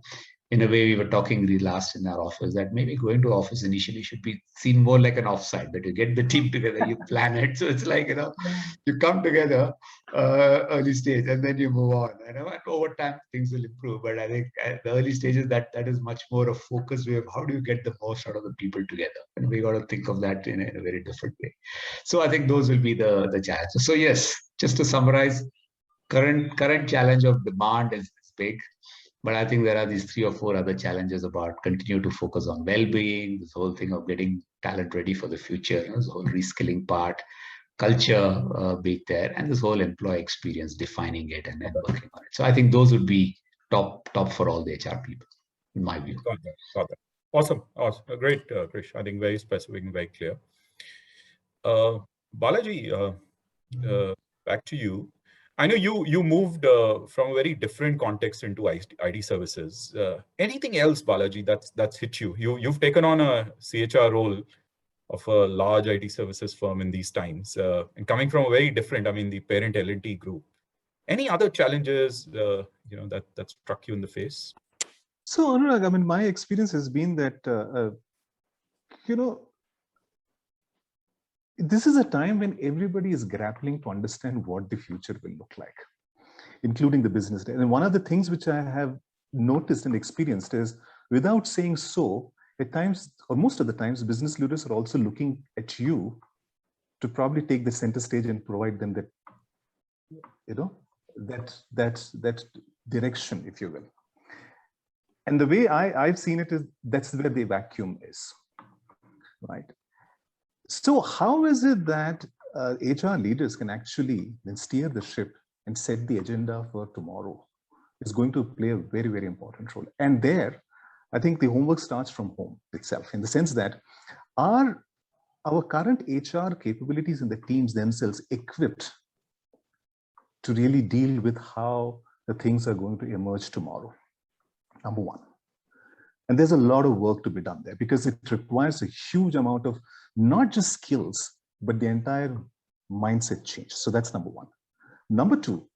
[SPEAKER 5] In a way, we were talking last in our office that maybe going to office initially should be seen more like an offsite, that you get the team together, you plan it. So it's like, you come together early stage and then you move on. And over time, things will improve. But I think at the early stages, that is much more a focused way of how do you get the most out of the people together. And we got to think of that in a very different way. So I think those will be the challenges. So yes, just to summarize, current challenge of demand is big. But I think there are these 3 or 4 other challenges about continue to focus on well-being, this whole thing of getting talent ready for the future, this whole reskilling part, culture being there, and this whole employee experience, defining it and then working on it. So I think those would be top for all the HR people, in my view.
[SPEAKER 4] Got that. Awesome. Great, Krish. I think very specific and very clear. Balaji, back to you. I know you moved from a very different context into IT services. Anything else, Balaji, that's hit you? You've taken on a CHR role of a large IT services firm in these times, and coming from a very different, the parent L&T group. Any other challenges, that struck you in the face?
[SPEAKER 7] So Anurag, my experience has been that, this is a time when everybody is grappling to understand what the future will look like, including the business. And one of the things which I have noticed and experienced is, without saying so, at times, or most of the times, business leaders are also looking at you to probably take the center stage and provide them that direction, if you will. And the way I've seen it is, that's where the vacuum is, right? So how is it that HR leaders can actually then steer the ship and set the agenda for tomorrow? Is going to play a very, very important role. And there, I think the homework starts from home itself, in the sense that our current HR capabilities and the teams themselves equipped to really deal with how the things are going to emerge tomorrow? Number one. And there's a lot of work to be done there because it requires a huge amount of not just skills, but the entire mindset change. So that's number one. Number two,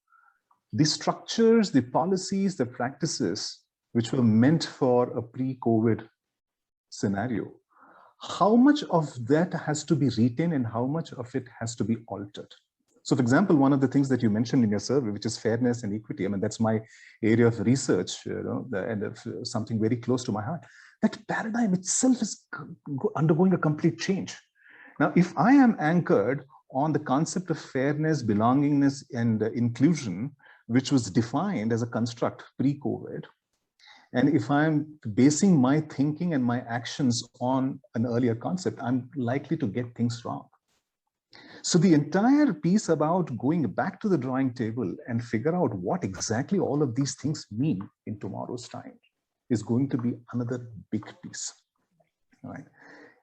[SPEAKER 7] the structures, the policies, the practices, which were meant for a pre-COVID scenario, how much of that has to be retained and how much of it has to be altered? So for example, one of the things that you mentioned in your survey, which is fairness and equity, I mean, that's my area of research, and something very close to my heart. That paradigm itself is undergoing a complete change. Now, if I am anchored on the concept of fairness, belongingness, and inclusion, which was defined as a construct pre-COVID, and if I'm basing my thinking and my actions on an earlier concept, I'm likely to get things wrong. So the entire piece about going back to the drawing table and figure out what exactly all of these things mean in tomorrow's time is going to be another big piece, right?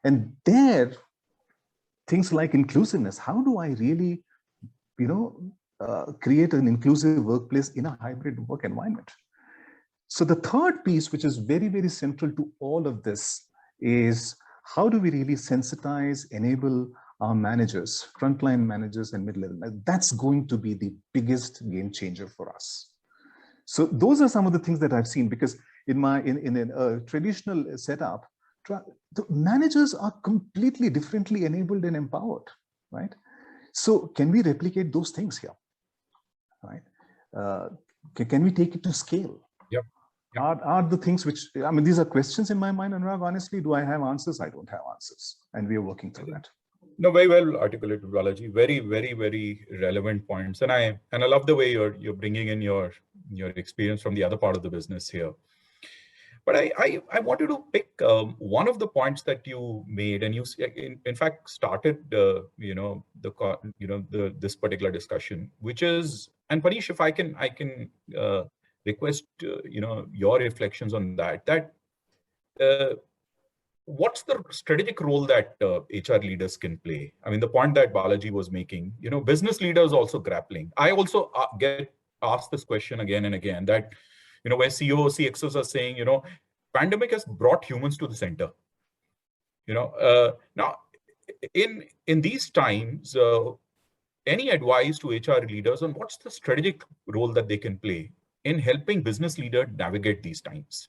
[SPEAKER 7] And there, things like inclusiveness, how do I really, create an inclusive workplace in a hybrid work environment? So the third piece, which is very, very central to all of this, is how do we really sensitize, enable our managers, frontline managers and mid-level? That's going to be the biggest game changer for us. So those are some of the things that I've seen, because in a traditional setup, the managers are completely differently enabled and empowered, right? So can we replicate those things here, right? Can we take it to scale?
[SPEAKER 4] Yep.
[SPEAKER 7] Are the things which, I mean, these are questions in my mind, Anurag, honestly. Do I have answers? I don't have answers. And we are working through that.
[SPEAKER 4] No, very well articulated, Balaji. Very, very, very relevant points. And I love the way you're bringing in your experience from the other part of the business here. But I wanted to pick one of the points that you made, and you in fact started this particular discussion, which is, and Paneesh, if I can request your reflections on that. What's the strategic role that HR leaders can play? I mean, the point that Balaji was making, business leaders also grappling. I also get asked this question again and again, that, where CEOs, CXOs are saying, pandemic has brought humans to the center. Now, in these times, any advice to HR leaders on what's the strategic role that they can play in helping business leaders navigate these times?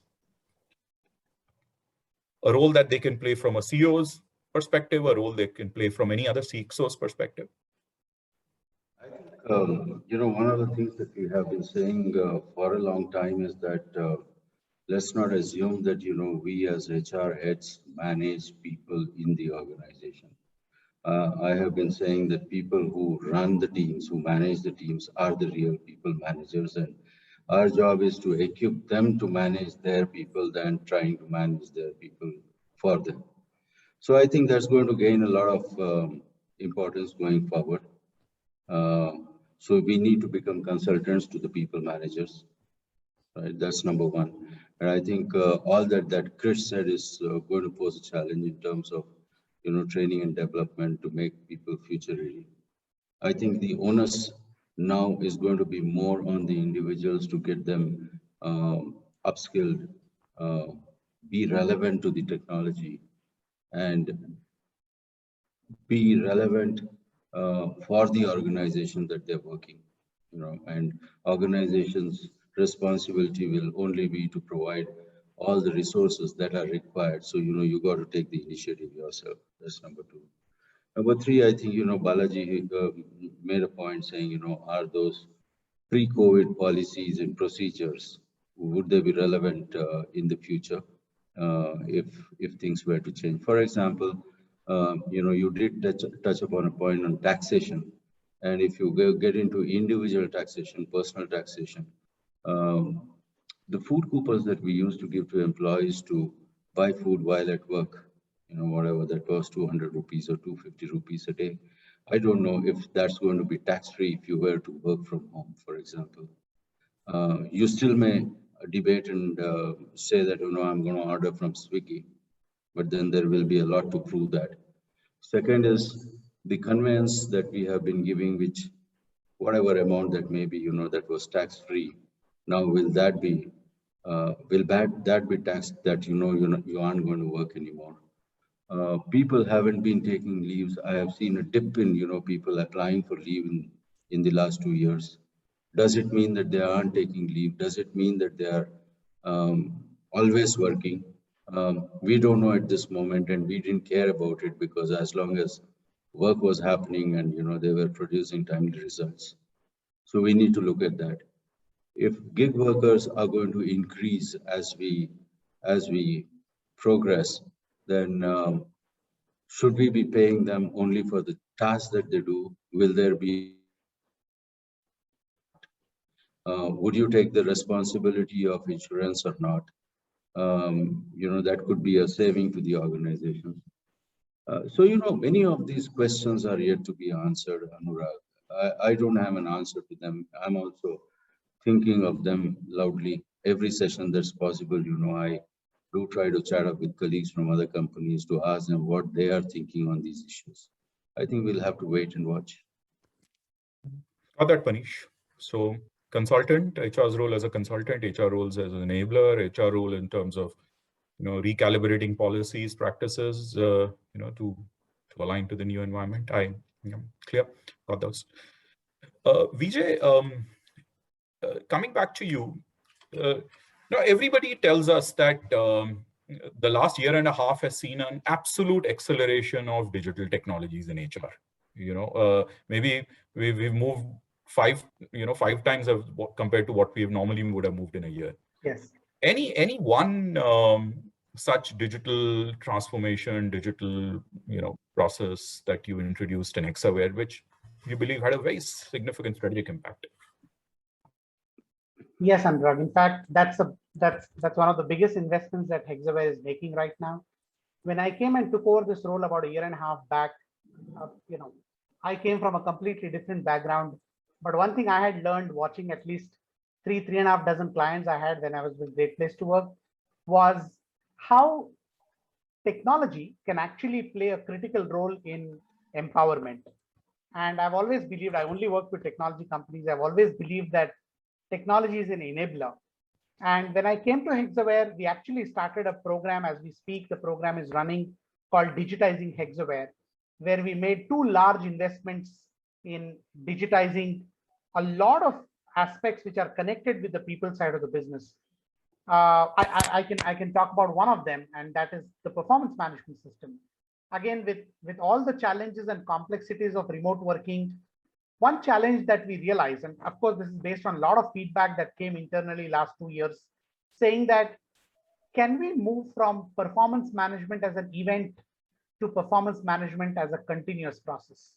[SPEAKER 4] A role that they can play from a CEO's perspective, a role they can play from any other CXO's perspective?
[SPEAKER 6] I think, one of the things that we have been saying for a long time is that let's not assume that, we as HR heads manage people in the organization. I have been saying that people who run the teams, who manage the teams, are the real people managers, and our job is to equip them to manage their people than trying to manage their people for them. So I think that's going to gain a lot of importance going forward. So we need to become consultants to the people managers, right? That's number one. And I think all that Krish said is going to pose a challenge in terms of, training and development to make people future ready. I think the onus now is going to be more on the individuals to get them upskilled, be relevant to the technology, and be relevant for the organization that they're working. And organizations' responsibility will only be to provide all the resources that are required. So, you got to take the initiative yourself. That's number two. Number three, I think, Balaji made a point saying, are those pre-COVID policies and procedures, would they be relevant in the future if things were to change? For example, you did touch upon a point on taxation. And if you get into individual taxation, personal taxation, the food coupons that we used to give to employees to buy food while at work, whatever that was, 200 rupees or 250 rupees a day. I don't know if that's going to be tax-free if you were to work from home, for example. You still may debate and say that, I'm going to order from Swiggy, but then there will be a lot to prove that. Second is the conveyance that we have been giving, which whatever amount that may be, that was tax-free. Now, will that be will that be taxed that you aren't going to work anymore? People haven't been taking leaves. I have seen a dip in people applying for leave in the last 2 years. Does it mean that they aren't taking leave? Does it mean that they are always working? We don't know at this moment, and we didn't care about it because as long as work was happening and they were producing timely results. So we need to look at that. If gig workers are going to increase as we progress, then should we be paying them only for the tasks that they do? Will there be would you take the responsibility of insurance or not? That could be a saving to the organization. So many of these questions are yet to be answered, Anurag. I don't have an answer to them. I'm also thinking of them loudly. Every session that's possible, I do try to chat up with colleagues from other companies to ask them what they are thinking on these issues. I think we'll have to wait and watch.
[SPEAKER 4] Got that, Paneesh. So consultant, HR's role as a consultant, HR roles as an enabler, HR role in terms of recalibrating policies, practices, to align to the new environment. Clear, got those. Vijay, coming back to you, now everybody tells us that the last year and a half has seen an absolute acceleration of digital technologies in HR. Maybe we've moved five times compared to what we normally would have moved in a year.
[SPEAKER 8] Yes.
[SPEAKER 4] Any one such digital transformation, digital process that you introduced in Hexaware, which you believe had a very significant strategic impact?
[SPEAKER 8] Yes, Anurag. In fact, that's one of the biggest investments that Hexaware is making right now. When I came and took over this role about a year and a half back, I came from a completely different background. But one thing I had learned watching at least three and a half dozen clients I had when I was with Great Place to Work was how technology can actually play a critical role in empowerment. And I've always believed, I only work with technology companies, I've always believed that technology is an enabler. And when I came to Hexaware, we actually started a program as we speak. The program is running called Digitizing Hexaware, where we made 2 large investments in digitizing a lot of aspects which are connected with the people side of the business. I can talk about one of them, and that is the performance management system. Again, with all the challenges and complexities of remote working, one challenge that we realized, and of course this is based on a lot of feedback that came internally last 2 years, saying that can we move from performance management as an event to performance management as a continuous process?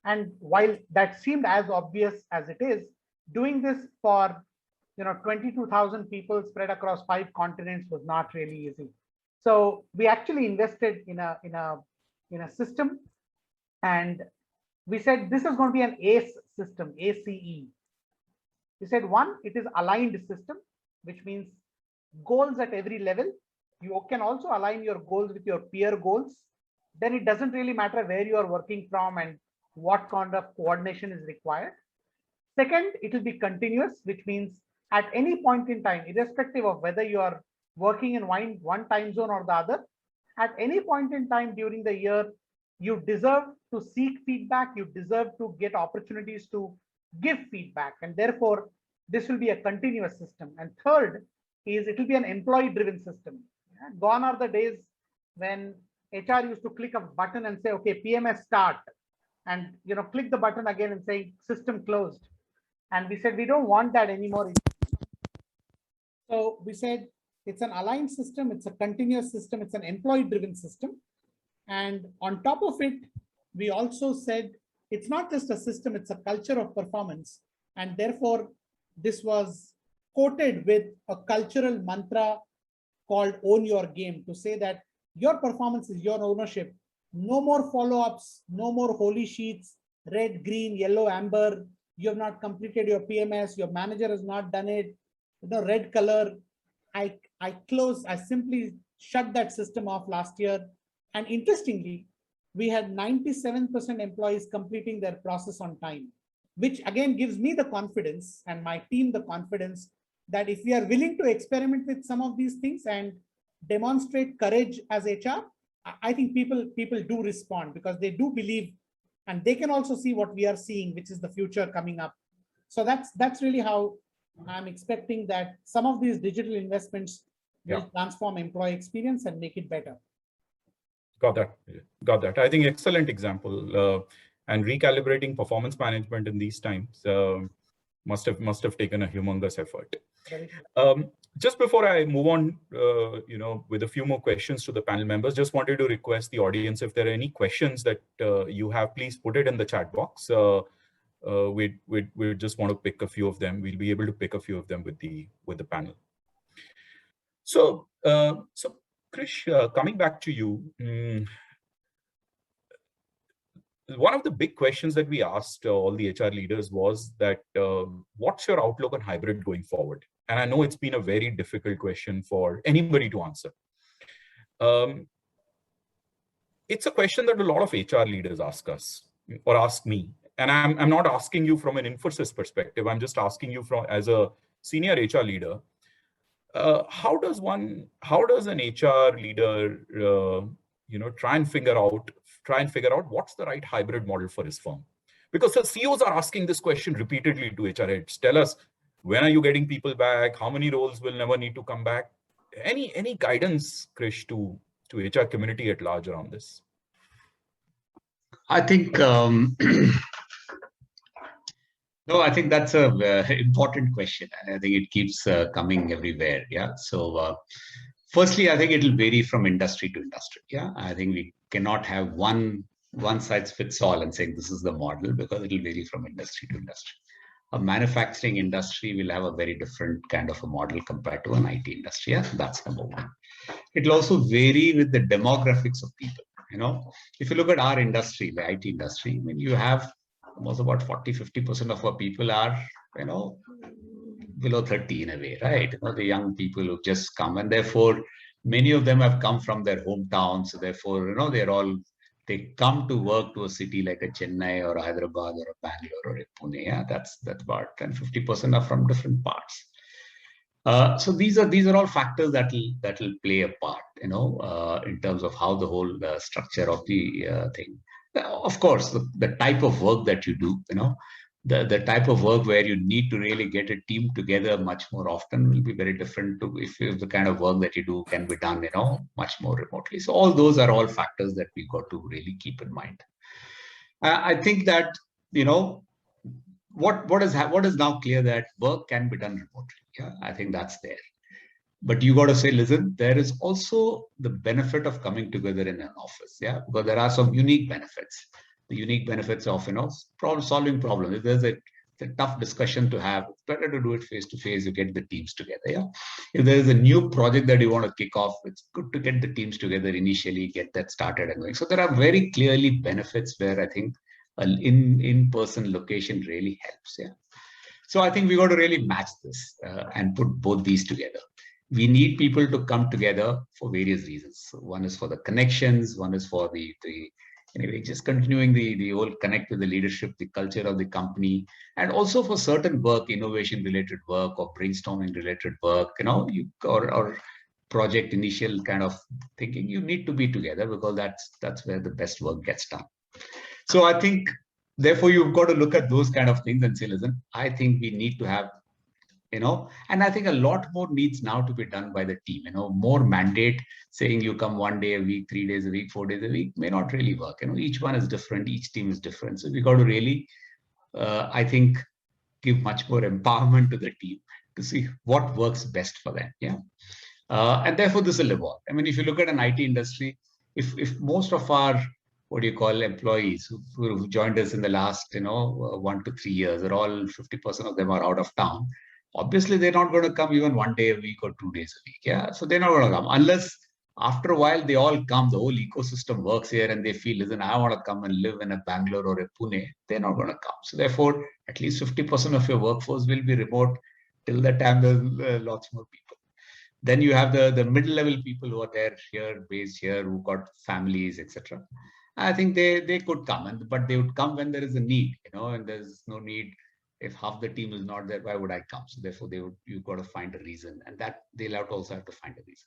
[SPEAKER 8] And while that seemed as obvious as it is, doing this for 22,000 people spread across 5 continents was not really easy. So we actually invested in a system, and we said this is going to be an ACE system, ACE. We said, one, it is aligned system, which means goals at every level. You can also align your goals with your peer goals. Then it doesn't really matter where you are working from and what kind of coordination is required. Second, it will be continuous, which means at any point in time, irrespective of whether you are working in one time zone or the other, at any point in time during the year, you deserve to seek feedback, you deserve to get opportunities to give feedback, and therefore this will be a continuous system. And third is it will be an employee-driven system. Gone are the days when HR used to click a button and say, okay, PMS start, and click the button again and say system closed. And we said we don't want that anymore. So we said it's an aligned system, it's a continuous system, it's an employee-driven system. And on top of it, we also said it's not just a system, it's a culture of performance. And therefore, this was quoted with a cultural mantra called own your game, to say that your performance is your ownership. No more follow-ups, no more holy sheets, red, green, yellow, amber. You have not completed your PMS, your manager has not done it, red color. I simply shut that system off last year. And interestingly, we had 97% employees completing their process on time, which again gives me the confidence and my team the confidence that if we are willing to experiment with some of these things and demonstrate courage as HR, I think people do respond because they do believe, and they can also see what we are seeing, which is the future coming up. So that's really how I'm expecting that some of these digital investments will transform employee experience and make it better.
[SPEAKER 4] Got that. I think excellent example. And recalibrating performance management in these times must have taken a humongous effort. Just before I move on, with a few more questions to the panel members, just wanted to request the audience, if there are any questions that you have, please put it in the chat box. We just want to pick a few of them. We'll be able to pick a few of them with the panel. So Krish, coming back to you, one of the big questions that we asked all the HR leaders was that, what's your outlook on hybrid going forward? And I know it's been a very difficult question for anybody to answer. It's a question that a lot of HR leaders ask us or ask me. And I'm not asking you from an Infosys perspective. I'm just asking you as a senior HR leader. How does an HR leader, try and figure out what's the right hybrid model for his firm? Because the CEOs are asking this question repeatedly to HR heads. Tell us, when are you getting people back? How many roles will never need to come back? Any guidance, Krish, to HR community at large around this?
[SPEAKER 5] I think no, I think that's a important question, and I think it keeps coming everywhere. Yeah. So firstly, I think it will vary from industry to industry. Yeah. I think we cannot have one size fits all and saying this is the model, because it will vary from industry to industry. A manufacturing industry will have a very different kind of a model compared to an IT industry. Yeah, that's number one. It will also vary with the demographics of people. If you look at our industry, the IT industry, I mean, you have almost about 40–50% of our people are, below 30 in a way, right? The young people who just come, and therefore many of them have come from their hometown. So therefore, they come to work to a city like a Chennai or a Hyderabad or a Bangalore or a Pune. Yeah, that's about 10–50% are from different parts. So these are all factors that will play a part, in terms of how the whole structure of the thing. Of course, the type of work that you do, the type of work where you need to really get a team together much more often will be very different to if the kind of work that you do can be done, much more remotely. So all those are all factors that we got to really keep in mind. I think that, what is now clear, that work can be done remotely. Yeah, I think that's there. But you got to say, listen, there is also the benefit of coming together in an office. Yeah, because there are some unique benefits. The unique benefits of, solving problems. If there's a tough discussion to have, it's better to do it face to face. You get the teams together. Yeah. If there is a new project that you want to kick off, it's good to get the teams together initially, get that started and going. So there are very clearly benefits where I think an in-person location really helps. Yeah. So I think we got to really match this and put both these together. We need people to come together for various reasons. So one is for the connections, one is for the anyway, just continuing the whole connect with the leadership, the culture of the company, and also for certain work, innovation related work or brainstorming related work, or project initial kind of thinking, you need to be together, because that's where the best work gets done. So I think, therefore, you've got to look at those kind of things and say, listen, I think we need to have, and I think a lot more needs now to be done by the team. More mandate saying you come 1 day a week, 3 days a week, 4 days a week may not really work. Each one is different, each team is different. So we got to really, I think, give much more empowerment to the team to see what works best for them. Yeah, and therefore this will evolve. I mean, if you look at an IT industry, if most of our employees who joined us in the last 1 to 3 years, are all 50% of them are out of town. Obviously, they're not going to come even 1 day a week or 2 days a week. Yeah, so they're not going to come unless after a while they all come. The whole ecosystem works here, and they feel, listen, I want to come and live in a Bangalore or a Pune. They're not going to come. So therefore, at least 50% of your workforce will be remote till the time there's lots more people. Then you have the middle-level people who are there here, based here, who got families, etc. I think they could come, but they would come when there is a need, and there's no need if half the team is not there, why would I come? So therefore, you've got to find a reason, and that they'll also have to find a reason.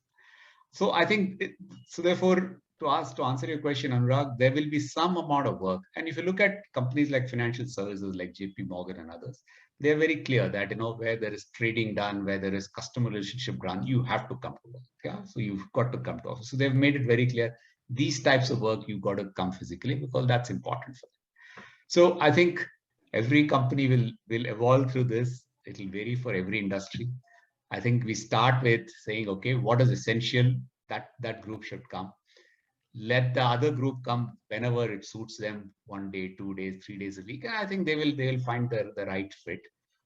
[SPEAKER 5] So I think, so therefore, to answer your question, Anurag, there will be some amount of work. And if you look at companies like financial services, like JP Morgan and others, they're very clear that, where there is trading done, where there is customer relationship done, you have to come to work. Yeah. So you've got to come to office. So they've made it very clear, these types of work, you've got to come physically because that's important for them. So I think every company will evolve through this. It will vary for every industry. I think we start with saying, okay, what is essential? That group should come. Let the other group come whenever it suits them, 1 day, 2 days, 3 days a week. And I think they will find the right fit.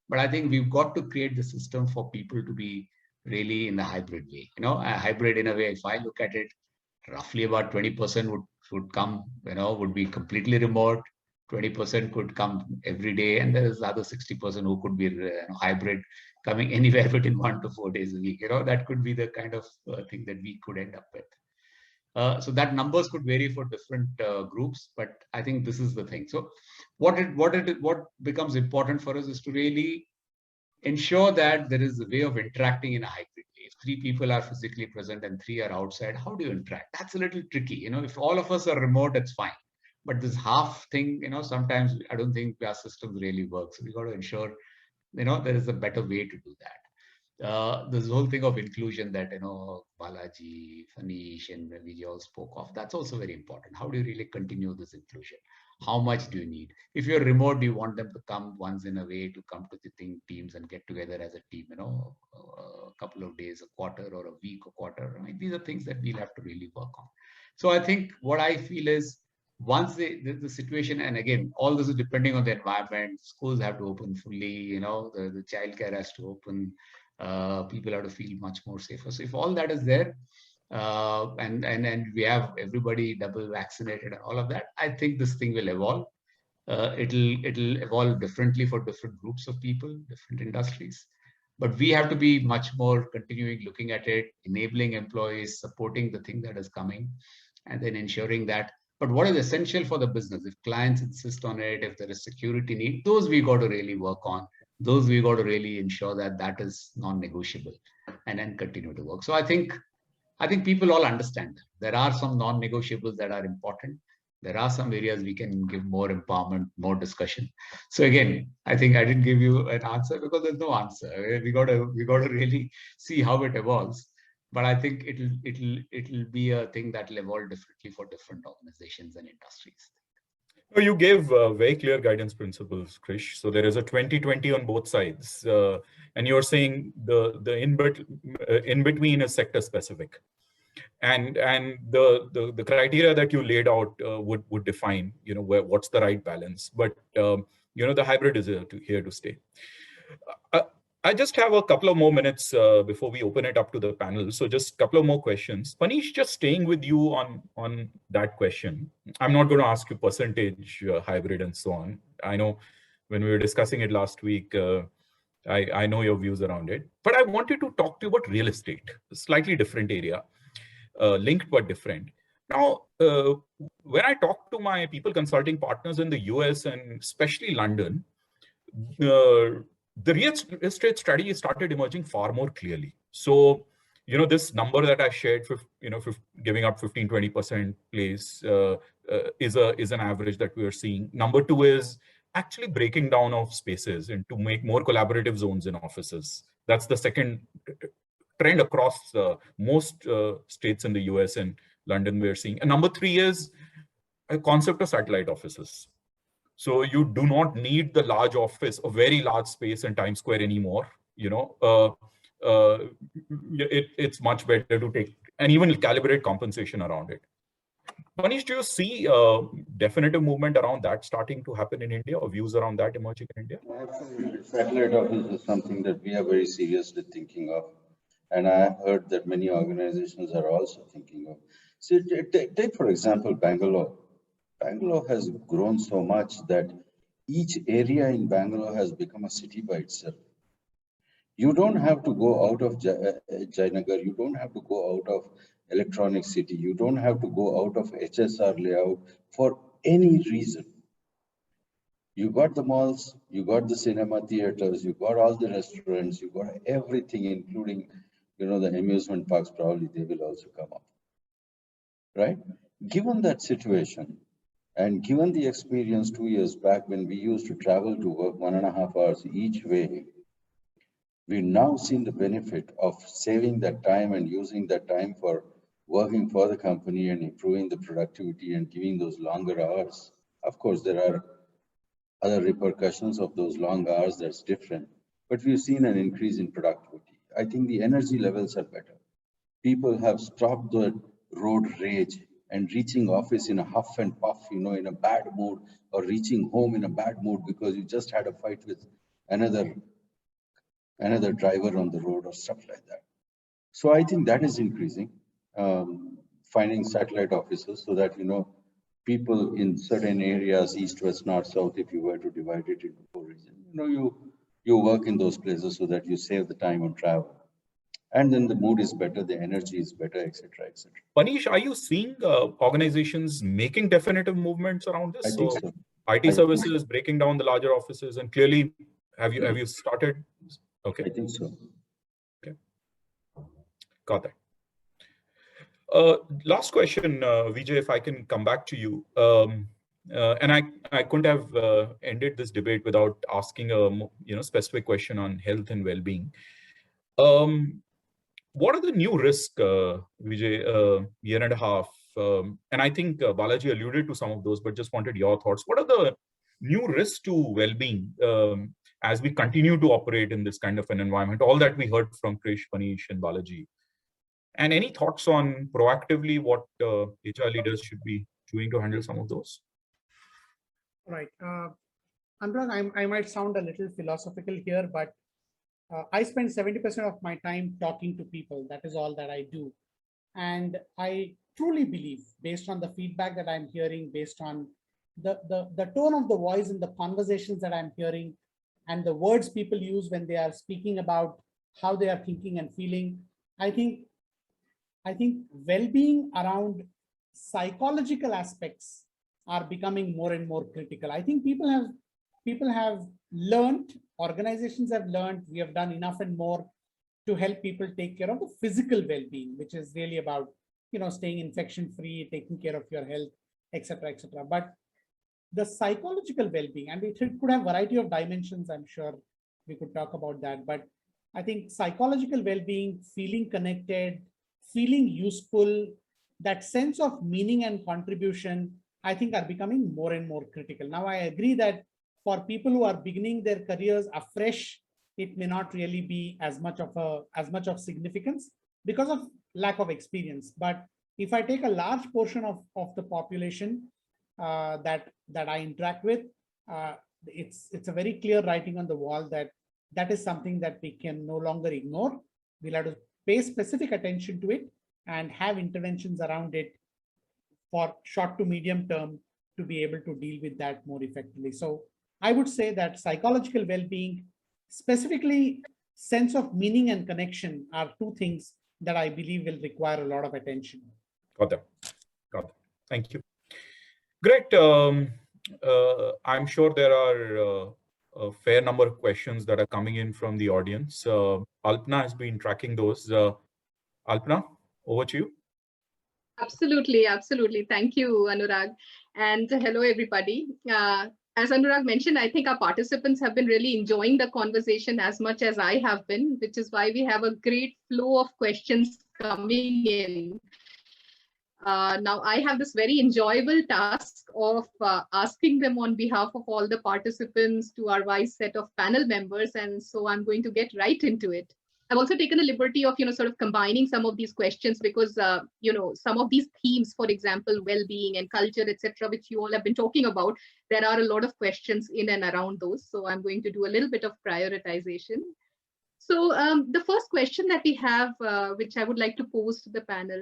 [SPEAKER 5] But I think we've got to create the system for people to be really in the hybrid way. A hybrid in a way, if I look at it, roughly about 20% would come, would be completely remote. 20% could come every day, and there is the other 60% who could be hybrid, coming anywhere between 1 to 4 days a week. That could be the kind of thing that we could end up with. So that numbers could vary for different groups, but I think this is the thing. So what becomes important for us is to really ensure that there is a way of interacting in a hybrid way. If 3 people are physically present and 3 are outside, how do you interact? That's a little tricky. If all of us are remote, it's fine. But this half thing, sometimes I don't think our systems really work. So we got to ensure, there is a better way to do that. This whole thing of inclusion that, Balaji, Paneesh, and we all spoke of, that's also very important. How do you really continue this inclusion? How much do you need? If you're remote, do you want them to come once in a way, to come to the teams and get together as a team, a couple of days, a quarter, or a week, a quarter? I mean, these are things that we'll have to really work on. So I think what I feel is, once the situation, and again, all this is depending on the environment, schools have to open fully, the childcare has to open, people have to feel much more safer. So if all that is there, and we have everybody double vaccinated and all of that, I think this thing will evolve. It'll evolve differently for different groups of people, different industries. But we have to be much more continuing looking at it, enabling employees, supporting the thing that is coming, and then ensuring that. But what is essential for the business? If clients insist on it, if there is security need, those we got to really work on. Those we got to really ensure that is non-negotiable, and then continue to work. So I think people all understand there are some non-negotiables that are important. There are some areas we can give more empowerment, more discussion. So again, I think I didn't give you an answer because there's no answer. We got to really see how it evolves. But I think it'll be a thing that will evolve differently for different organizations and industries.
[SPEAKER 4] You gave very clear guidance principles, Krish. So there is a 20-20 on both sides, and you're saying the in between is sector specific, and the criteria that you laid out would define what's the right balance. But the hybrid is here to stay. I just have a couple of more minutes before we open it up to the panel. So just a couple of more questions. Paneesh, just staying with you on that question. I'm not going to ask you percentage hybrid and so on. I know when we were discussing it last week, I know your views around it. But I wanted to talk to you about real estate, a slightly different area, linked but different. Now, when I talk to my people consulting partners in the US and especially London, the real estate strategy started emerging far more clearly. So, this number that I shared, giving up 15-20% place is an average that we are seeing. Number 2 is actually breaking down of spaces and to make more collaborative zones in offices. That's the second trend across most states in the US and London we're seeing. And number 3 is a concept of satellite offices. So you do not need the large office, a very large space in Times Square anymore. It's much better to take and even calibrate compensation around it. Paneesh, do you see a definitive movement around that starting to happen in India, or views around that emerging in India?
[SPEAKER 6] Absolutely. Satellite office is something that we are very seriously thinking of. And I have heard that many organizations are also thinking of. So take for example, Bangalore. Bangalore has grown so much that each area in Bangalore has become a city by itself. You don't have to go out of Jayanagar. You don't have to go out of Electronic City. You don't have to go out of HSR layout for any reason. You got the malls, you got the cinema theaters, you got all the restaurants, you got everything, including, you know, the amusement parks. Probably they will also come up, right? Given that situation, and given the experience 2 years back when we used to travel to work 1.5 hours each way, we've now seen the benefit of saving that time and using that time for working for the company and improving the productivity and giving those longer hours. Of course, there are other repercussions of those long hours that's different, but we've seen an increase in productivity. I think the energy levels are better. People have stopped the road rage and reaching office in a huff and puff, you know, in a bad mood, or reaching home in a bad mood because you just had a fight with another driver on the road or stuff like that. So I think that is increasing, finding satellite offices so that, you know, people in certain areas, east, west, north, south, if you were to divide it into 4 regions, you know, you work in those places so that you save the time on travel. And then the mood is better, the energy is better, etc., etc.
[SPEAKER 4] Paneesh, are you seeing organizations making definitive movements around this?
[SPEAKER 6] I think so.
[SPEAKER 4] IT services breaking down the larger offices, and clearly, have you started? Okay.
[SPEAKER 6] I think so.
[SPEAKER 4] Okay. Got that. Last question, Vijay, if I can come back to you. And I couldn't have ended this debate without asking a specific question on health and well-being. What are the new risks, Vijay, year and a half? And I think Balaji alluded to some of those, but just wanted your thoughts. What are the new risks to well-being as we continue to operate in this kind of an environment? All that we heard from Krish, Paneesh, and Balaji. And any thoughts on proactively what HR leaders should be doing to handle some of those?
[SPEAKER 8] Right. Anurag, I might sound a little philosophical here, but I spend 70% of my time talking to people. That is all that I do. And I truly believe, based on the feedback that I'm hearing, based on the tone of the voice in the conversations that I'm hearing, and the words people use when they are speaking about how they are thinking and feeling, I think well-being around psychological aspects are becoming more and more critical. I think people have learned, organizations have learned, we have done enough and more to help people take care of the physical well-being, which is really about, you know, staying infection-free, taking care of your health, etc., etc. But the psychological well-being, and it could have a variety of dimensions, I'm sure we could talk about that. But I think psychological well-being, feeling connected, feeling useful, that sense of meaning and contribution, I think are becoming more and more critical. Now, I agree that for people who are beginning their careers afresh, it may not really be as much of significance because of lack of experience. But if I take a large portion of the population that I interact with, it's a very clear writing on the wall that is something that we can no longer ignore. We'll have to pay specific attention to it and have interventions around it for short to medium term to be able to deal with that more effectively. So I would say that psychological well-being, specifically sense of meaning and connection, are two things that I believe will require a lot of attention.
[SPEAKER 4] Got that. Thank you. Great. I'm sure there are a fair number of questions that are coming in from the audience. Alpana has been tracking those. Alpana, over to you.
[SPEAKER 9] Absolutely. Thank you, Anurag. And hello, everybody. As Anurag mentioned, I think our participants have been really enjoying the conversation as much as I have been, which is why we have a great flow of questions coming in. Now, I have this very enjoyable task of asking them on behalf of all the participants to our wise set of panel members. And so I'm going to get right into it. I've also taken the liberty of, sort of combining some of these questions because, some of these themes, for example, well-being and culture, etc., which you all have been talking about, there are a lot of questions in and around those. So I'm going to do a little bit of prioritization. So the first question that we have, which I would like to pose to the panel,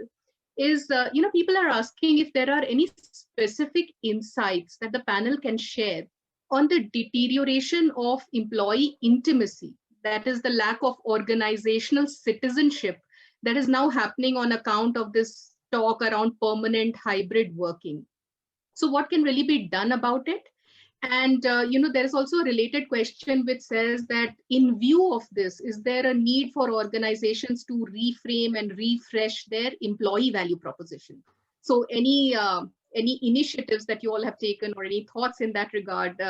[SPEAKER 9] is, people are asking if there are any specific insights that the panel can share on the deterioration of employee intimacy. That is the lack of organizational citizenship that is now happening on account of this talk around permanent hybrid working. So what can really be done about it? And there's also a related question which says that in view of this, is there a need for organizations to reframe and refresh their employee value proposition? So any initiatives that you all have taken or any thoughts in that regard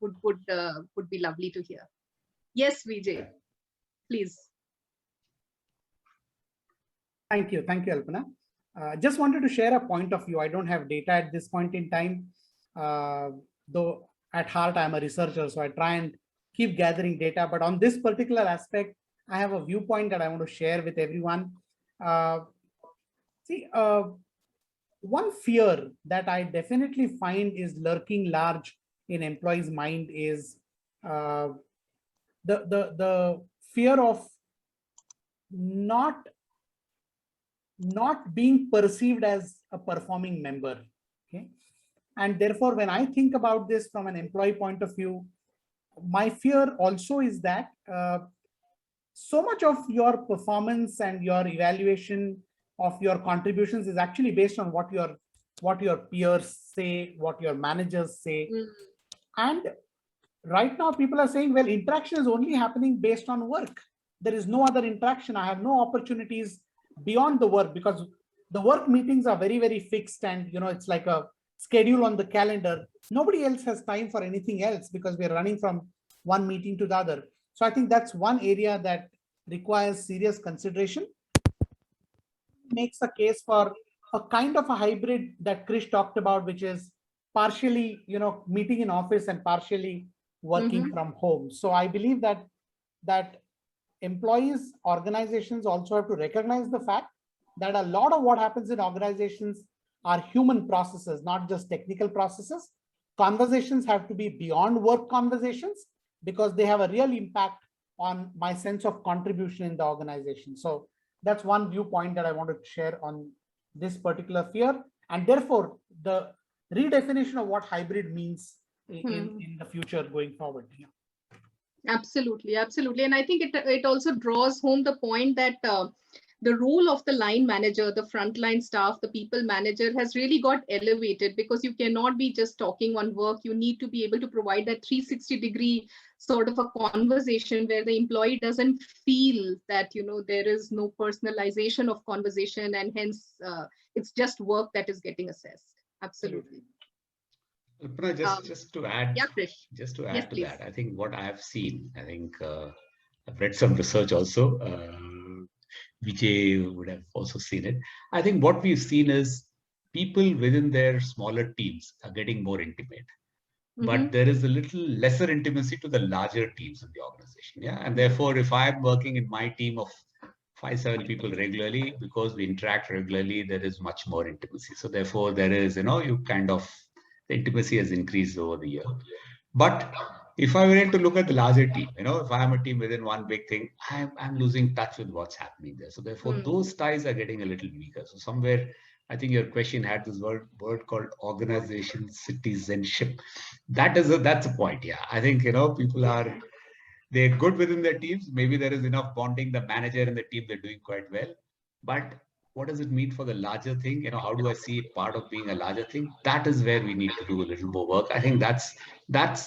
[SPEAKER 9] would be lovely to hear. Yes, Vijay, please.
[SPEAKER 8] Thank you, Alpana. Just wanted to share a point of view. I don't have data at this point in time, though at heart I'm a researcher, so I try and keep gathering data. But on this particular aspect, I have a viewpoint that I want to share with everyone. One fear that I definitely find is lurking large in employees' mind is the fear of not being perceived as a performing member. Okay, and therefore, when I think about this from an employee point of view, my fear also is that so much of your performance and your evaluation of your contributions is actually based on what your peers say, what your managers say. And right now people are saying, well, interaction is only happening based on work. There is no other interaction. I have no opportunities beyond the work, because the work meetings are very, very fixed, and it's like a schedule on the calendar. Nobody else has time for anything else because we're running from one meeting to the other. So I think that's one area that requires serious consideration. Makes a case for a kind of a hybrid that Krish talked about, which is partially, meeting in office and partially working from home. So I believe that employees, organizations also have to recognize the fact that a lot of what happens in organizations are human processes, not just technical processes. Conversations have to be beyond work conversations because they have a real impact on my sense of contribution in the organization. So that's one viewpoint that I wanted to share on this particular fear, and therefore the redefinition of what hybrid means in the future going forward. Yeah.
[SPEAKER 9] Absolutely. And I think it also draws home the point that the role of the line manager, the frontline staff, the people manager has really got elevated, because you cannot be just talking on work. You need to be able to provide that 360-degree sort of a conversation where the employee doesn't feel that, there is no personalization of conversation, and hence it's just work that is getting assessed. Absolutely.
[SPEAKER 5] Just to add,
[SPEAKER 9] yeah, Krish.
[SPEAKER 5] Just to add
[SPEAKER 9] yes,
[SPEAKER 5] to
[SPEAKER 9] please.
[SPEAKER 5] that, I think what I have seen, I think I've read some research also. Vijay would have also seen it. I think what we've seen is people within their smaller teams are getting more intimate, but there is a little lesser intimacy to the larger teams in the organization. Yeah, and therefore, if I'm working in my team of 5-7 people regularly, because we interact regularly, there is much more intimacy. So therefore, there is, the intimacy has increased over the year. But if I were to look at the larger team, if I'm a team within one big thing, I'm losing touch with what's happening there. So therefore, those ties are getting a little weaker. So somewhere, I think your question had this word called organization citizenship. That's a point. Yeah, I think people they're good within their teams. Maybe there is enough bonding. The manager and the team, they're doing quite well. But what does it mean for the larger thing? How do I see it part of being a larger thing? That is where we need to do a little more work. I think that's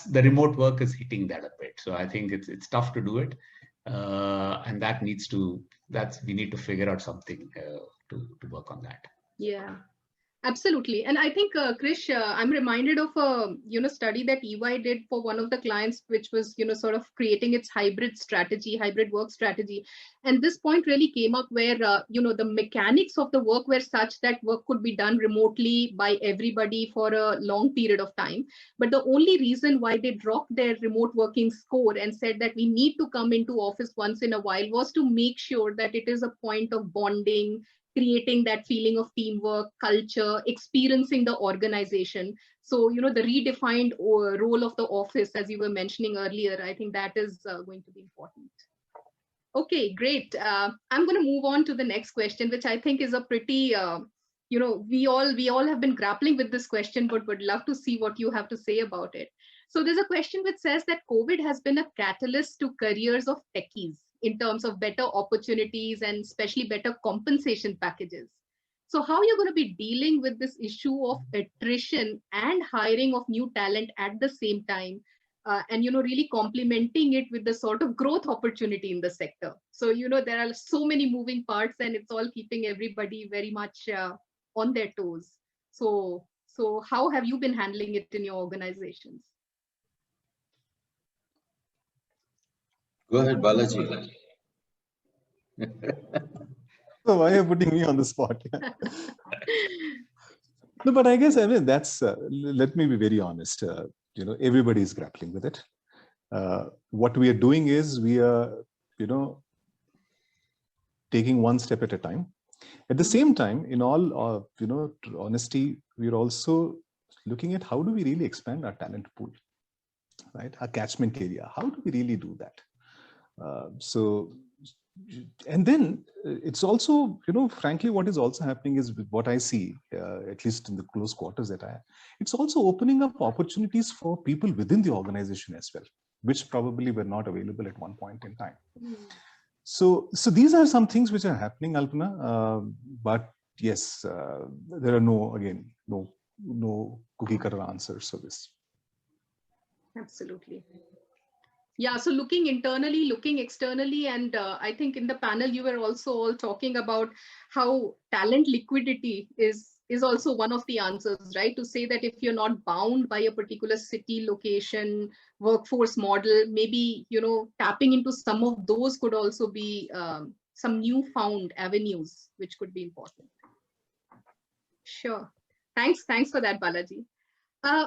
[SPEAKER 5] the remote work is hitting that a bit. So I think it's tough to do it, and we need to figure out something to work on that.
[SPEAKER 9] Yeah. Absolutely. And I think, Krish, I'm reminded of a study that EY did for one of the clients, which was, sort of creating its hybrid work strategy. And this point really came up where, the mechanics of the work were such that work could be done remotely by everybody for a long period of time. But the only reason why they dropped their remote working score and said that we need to come into office once in a while was to make sure that it is a point of bonding, creating that feeling of teamwork, culture, experiencing the organization. So, the redefined role of the office, as you were mentioning earlier, I think that is going to be important. Okay, great. I'm going to move on to the next question, which I think is a pretty, we all have been grappling with this question, but would love to see what you have to say about it. So there's a question which says that COVID has been a catalyst to careers of techies in terms of better opportunities and especially better compensation packages. So how are you going to be dealing with this issue of attrition and hiring of new talent at the same time? And really complementing it with the sort of growth opportunity in the sector. So there are so many moving parts, and it's all keeping everybody very much on their toes. So how have you been handling it in your organizations?
[SPEAKER 6] Go ahead, Balaji.
[SPEAKER 7] So why are you putting me on the spot? No, but I guess, that's, let me be very honest. Everybody is grappling with it. What we are doing is we are, taking one step at a time. At the same time, in all, honesty, we're also looking at how do we really expand our talent pool, right? Our catchment area. How do we really do that? And then it's also, frankly, what is also happening is what I see, at least in the close quarters that I have, it's also opening up opportunities for people within the organization as well, which probably were not available at one point in time. So these are some things which are happening, Alpana, but yes, there are no cookie cutter answers for this.
[SPEAKER 9] Absolutely. Yeah, so looking internally, looking externally, and I think in the panel you were also all talking about how talent liquidity is also one of the answers, right? To say that if you're not bound by a particular city, location, workforce model, maybe, tapping into some of those could also be some newfound avenues, which could be important. Sure. Thanks for that, Balaji.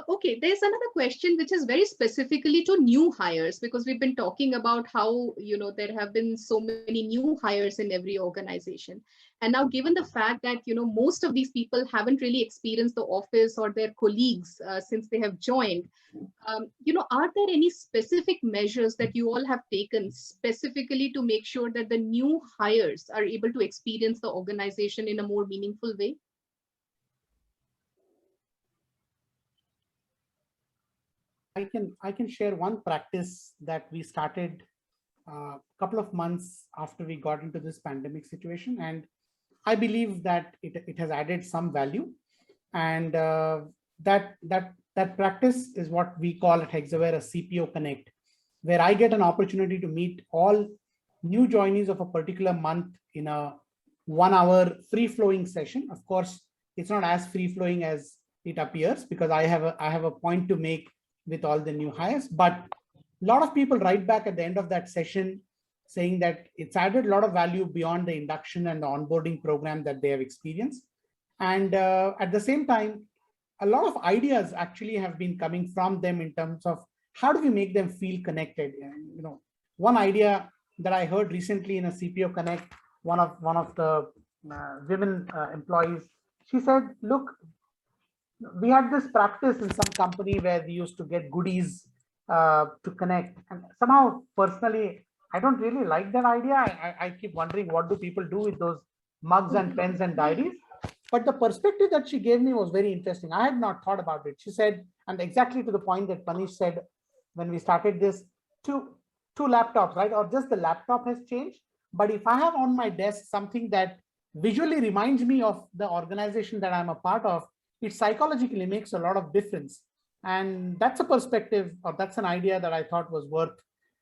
[SPEAKER 9] Okay, there's another question which is very specifically to new hires, because we've been talking about how, there have been so many new hires in every organization. And now, given the fact that, most of these people haven't really experienced the office or their colleagues since they have joined, are there any specific measures that you all have taken specifically to make sure that the new hires are able to experience the organization in a more meaningful way?
[SPEAKER 8] I can share one practice that we started a couple of months after we got into this pandemic situation, and I believe that it has added some value. And that practice is what we call at Hexaware a CPO Connect, where I get an opportunity to meet all new joinees of a particular month in a 1 hour free-flowing session. Of course, it's not as free-flowing as it appears, because I have a point to make with all the new hires, but a lot of people write back at the end of that session saying that it's added a lot of value beyond the induction and the onboarding program that they have experienced. And at the same time, a lot of ideas actually have been coming from them in terms of how do we make them feel connected. One idea that I heard recently in a CPO Connect, one of the women employees, she said, look, we had this practice in some company where we used to get goodies to connect. And somehow, personally, I don't really like that idea. I keep wondering, what do people do with those mugs and pens and diaries? But the perspective that she gave me was very interesting. I had not thought about it. She said, and exactly to the point that Paneesh said when we started this, two laptops, right? Or just the laptop has changed. But if I have on my desk something that visually reminds me of the organization that I'm a part of, it psychologically makes a lot of difference. And that's a perspective, or that's an idea that I thought was worth,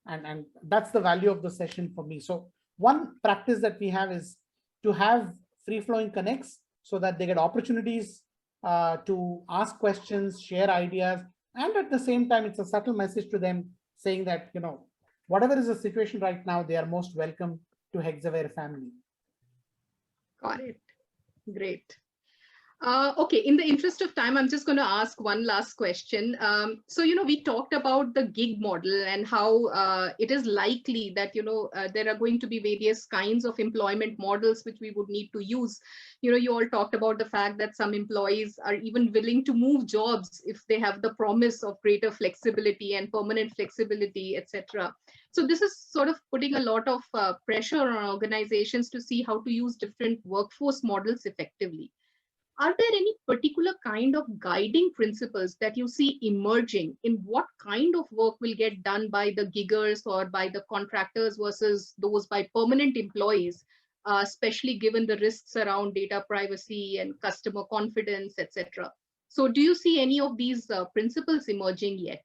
[SPEAKER 8] and that's the value of the session for me. So one practice that we have is to have free-flowing connects so that they get opportunities to ask questions, share ideas, and at the same time, it's a subtle message to them saying that, whatever is the situation right now, they are most welcome to Hexaware family.
[SPEAKER 9] Got it. Great. Okay, in the interest of time, I'm just going to ask one last question. So, we talked about the gig model and how it is likely that, there are going to be various kinds of employment models which we would need to use. You all talked about the fact that some employees are even willing to move jobs if they have the promise of greater flexibility and permanent flexibility, etc. So this is sort of putting a lot of pressure on organizations to see how to use different workforce models effectively. Are there any particular kind of guiding principles that you see emerging in what kind of work will get done by the giggers or by the contractors versus those by permanent employees especially given the risks around data privacy and customer confidence, etc. So do you see any of these principles emerging yet?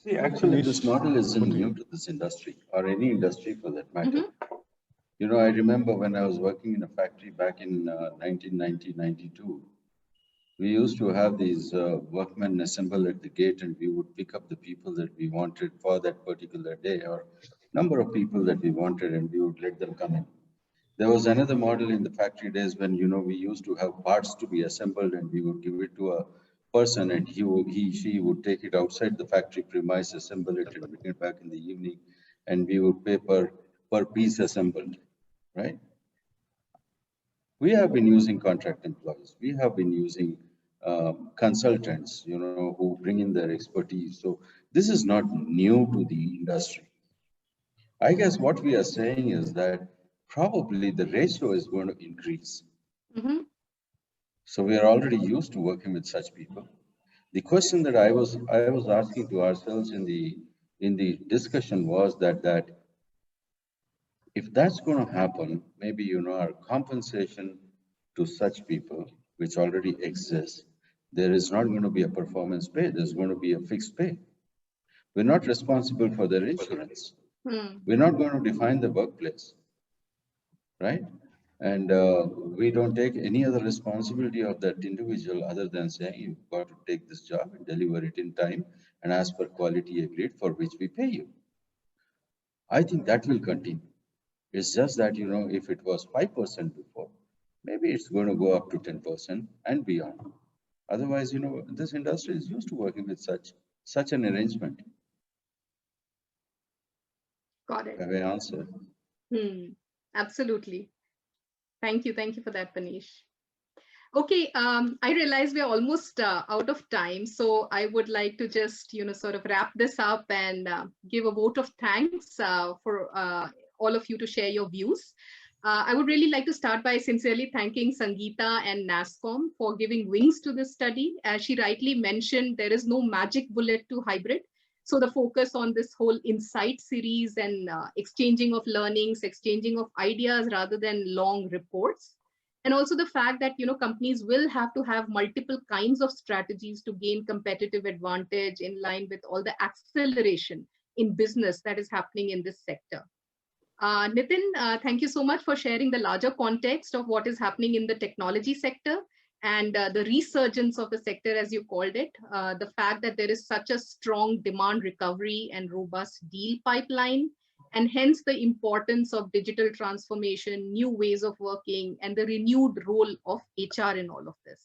[SPEAKER 6] See, actually, this model isn't new to this industry or any industry for that matter. You know, I remember when I was working in a factory back in 1992, we used to have these workmen assemble at the gate, and we would pick up the people that we wanted for that particular day, or number of people that we wanted, and we would let them come in. There was another model in the factory days when, you know, we used to have parts to be assembled, and we would give it to a person, and she would take it outside the factory premise, assemble it, and bring it back in the evening, and we would pay per piece assembled, right? We have been using contract employees. We have been using consultants, you know, who bring in their expertise. So this is not new to the industry. I guess what we are saying is that probably the ratio is going to increase. So we are already used to working with such people. The question that I was asking to ourselves in the discussion was that if that's going to happen, maybe, you know, our compensation to such people, which already exists, there is not going to be a performance pay. There's going to be a fixed pay. We're not responsible for their insurance. We're not going to define the workplace, right? And we don't take any other responsibility of that individual other than saying, you've got to take this job and deliver it in time and as per quality agreed for which we pay you. I think that will continue. It's just that, you know, if it was 5% before, maybe it's going to go up to 10% and beyond. Otherwise, you know, this industry is used to working with such an arrangement.
[SPEAKER 9] Got it.
[SPEAKER 6] Have I answered?
[SPEAKER 9] Absolutely. Thank you for that, Paneesh. Okay, I realize we're almost out of time, so I would like to just, you know, sort of wrap this up and give a vote of thanks for all of you to share your views. I would really like to start by sincerely thanking Sangeeta and NASSCOM for giving wings to this study. As she rightly mentioned, there is no magic bullet to hybrid. So the focus on this whole insight series and exchanging of learnings, exchanging of ideas rather than long reports. And also the fact that, you know, companies will have to have multiple kinds of strategies to gain competitive advantage in line with all the acceleration in business that is happening in this sector. Nitin, thank you so much for sharing the larger context of what is happening in the technology sector and the resurgence of the sector, as you called it, the fact that there is such a strong demand recovery and robust deal pipeline, and hence the importance of digital transformation, new ways of working, and the renewed role of HR in all of this.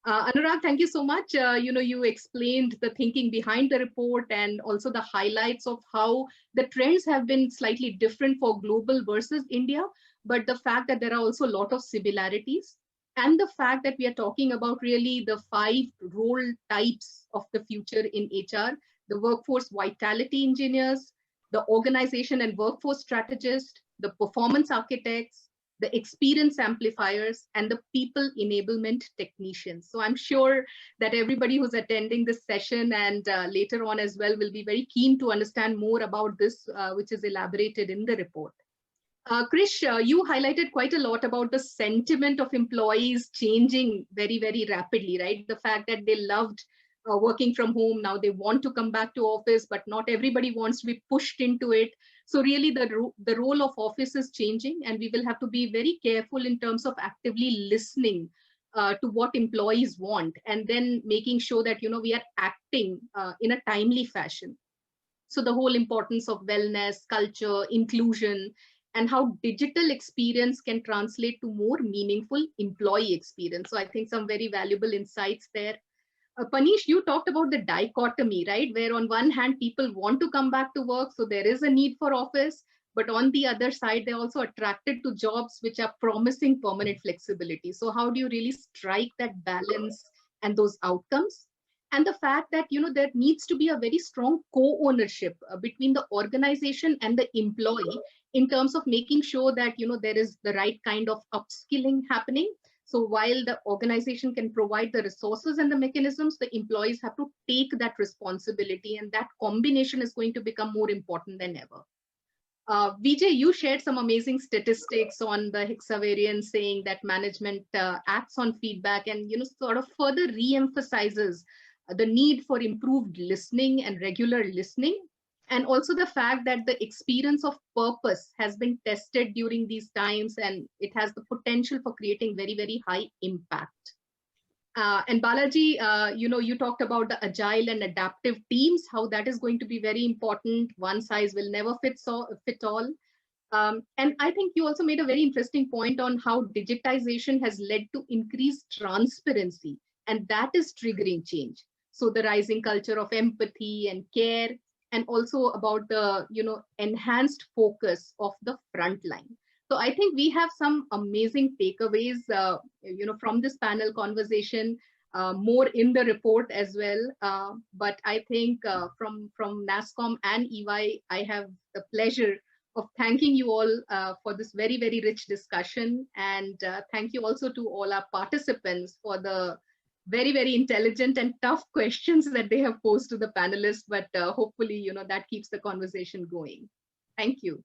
[SPEAKER 9] Anurag, thank you so much. You know, you explained the thinking behind the report and also the highlights of how the trends have been slightly different for global versus India, but the fact that there are also a lot of similarities, and the fact that we are talking about really the 5 role types of the future in HR: the workforce vitality engineers, the organization and workforce strategist, the performance architects, the experience amplifiers, and the people enablement technicians. So I'm sure that everybody who's attending this session and later on as well will be very keen to understand more about this, which is elaborated in the report. Krish, you highlighted quite a lot about the sentiment of employees changing very, very rapidly, right? The fact that they loved working from home, now they want to come back to office, but not everybody wants to be pushed into it. So really the role of office is changing, and we will have to be very careful in terms of actively listening to what employees want, and then making sure that, you know, we are acting in a timely fashion. So the whole importance of wellness, culture, inclusion, and how digital experience can translate to more meaningful employee experience. So I think some very valuable insights there. Paneesh, you talked about the dichotomy, right? Where on one hand, people want to come back to work, so there is a need for office, but on the other side, they're also attracted to jobs which are promising permanent flexibility. So how do you really strike that balance and those outcomes? And the fact that, you know, there needs to be a very strong co-ownership between the organization and the employee in terms of making sure that, you know, there is the right kind of upskilling happening, So while the organization can provide the resources and the mechanisms, the employees have to take that responsibility, and that combination is going to become more important than ever. Vijay, you shared some amazing statistics on the Hexawarian saying that management acts on feedback and sort of further re-emphasizes the need for improved listening and regular listening, and also the fact that the experience of purpose has been tested during these times and it has the potential for creating very, very high impact. And Balaji, you talked about the agile and adaptive teams, how that is going to be very important. One size will never fit all. And I think you also made a very interesting point on how digitization has led to increased transparency, and that is triggering change. So the rising culture of empathy and care, and also about the enhanced focus of the front line. So I think we have some amazing takeaways, from this panel conversation, more in the report as well. But I think from NASSCOM and EY, I have the pleasure of thanking you all for this very, very rich discussion. And thank you also to all our participants for the very, very intelligent and tough questions that they have posed to the panelists. But hopefully, that keeps the conversation going. Thank you.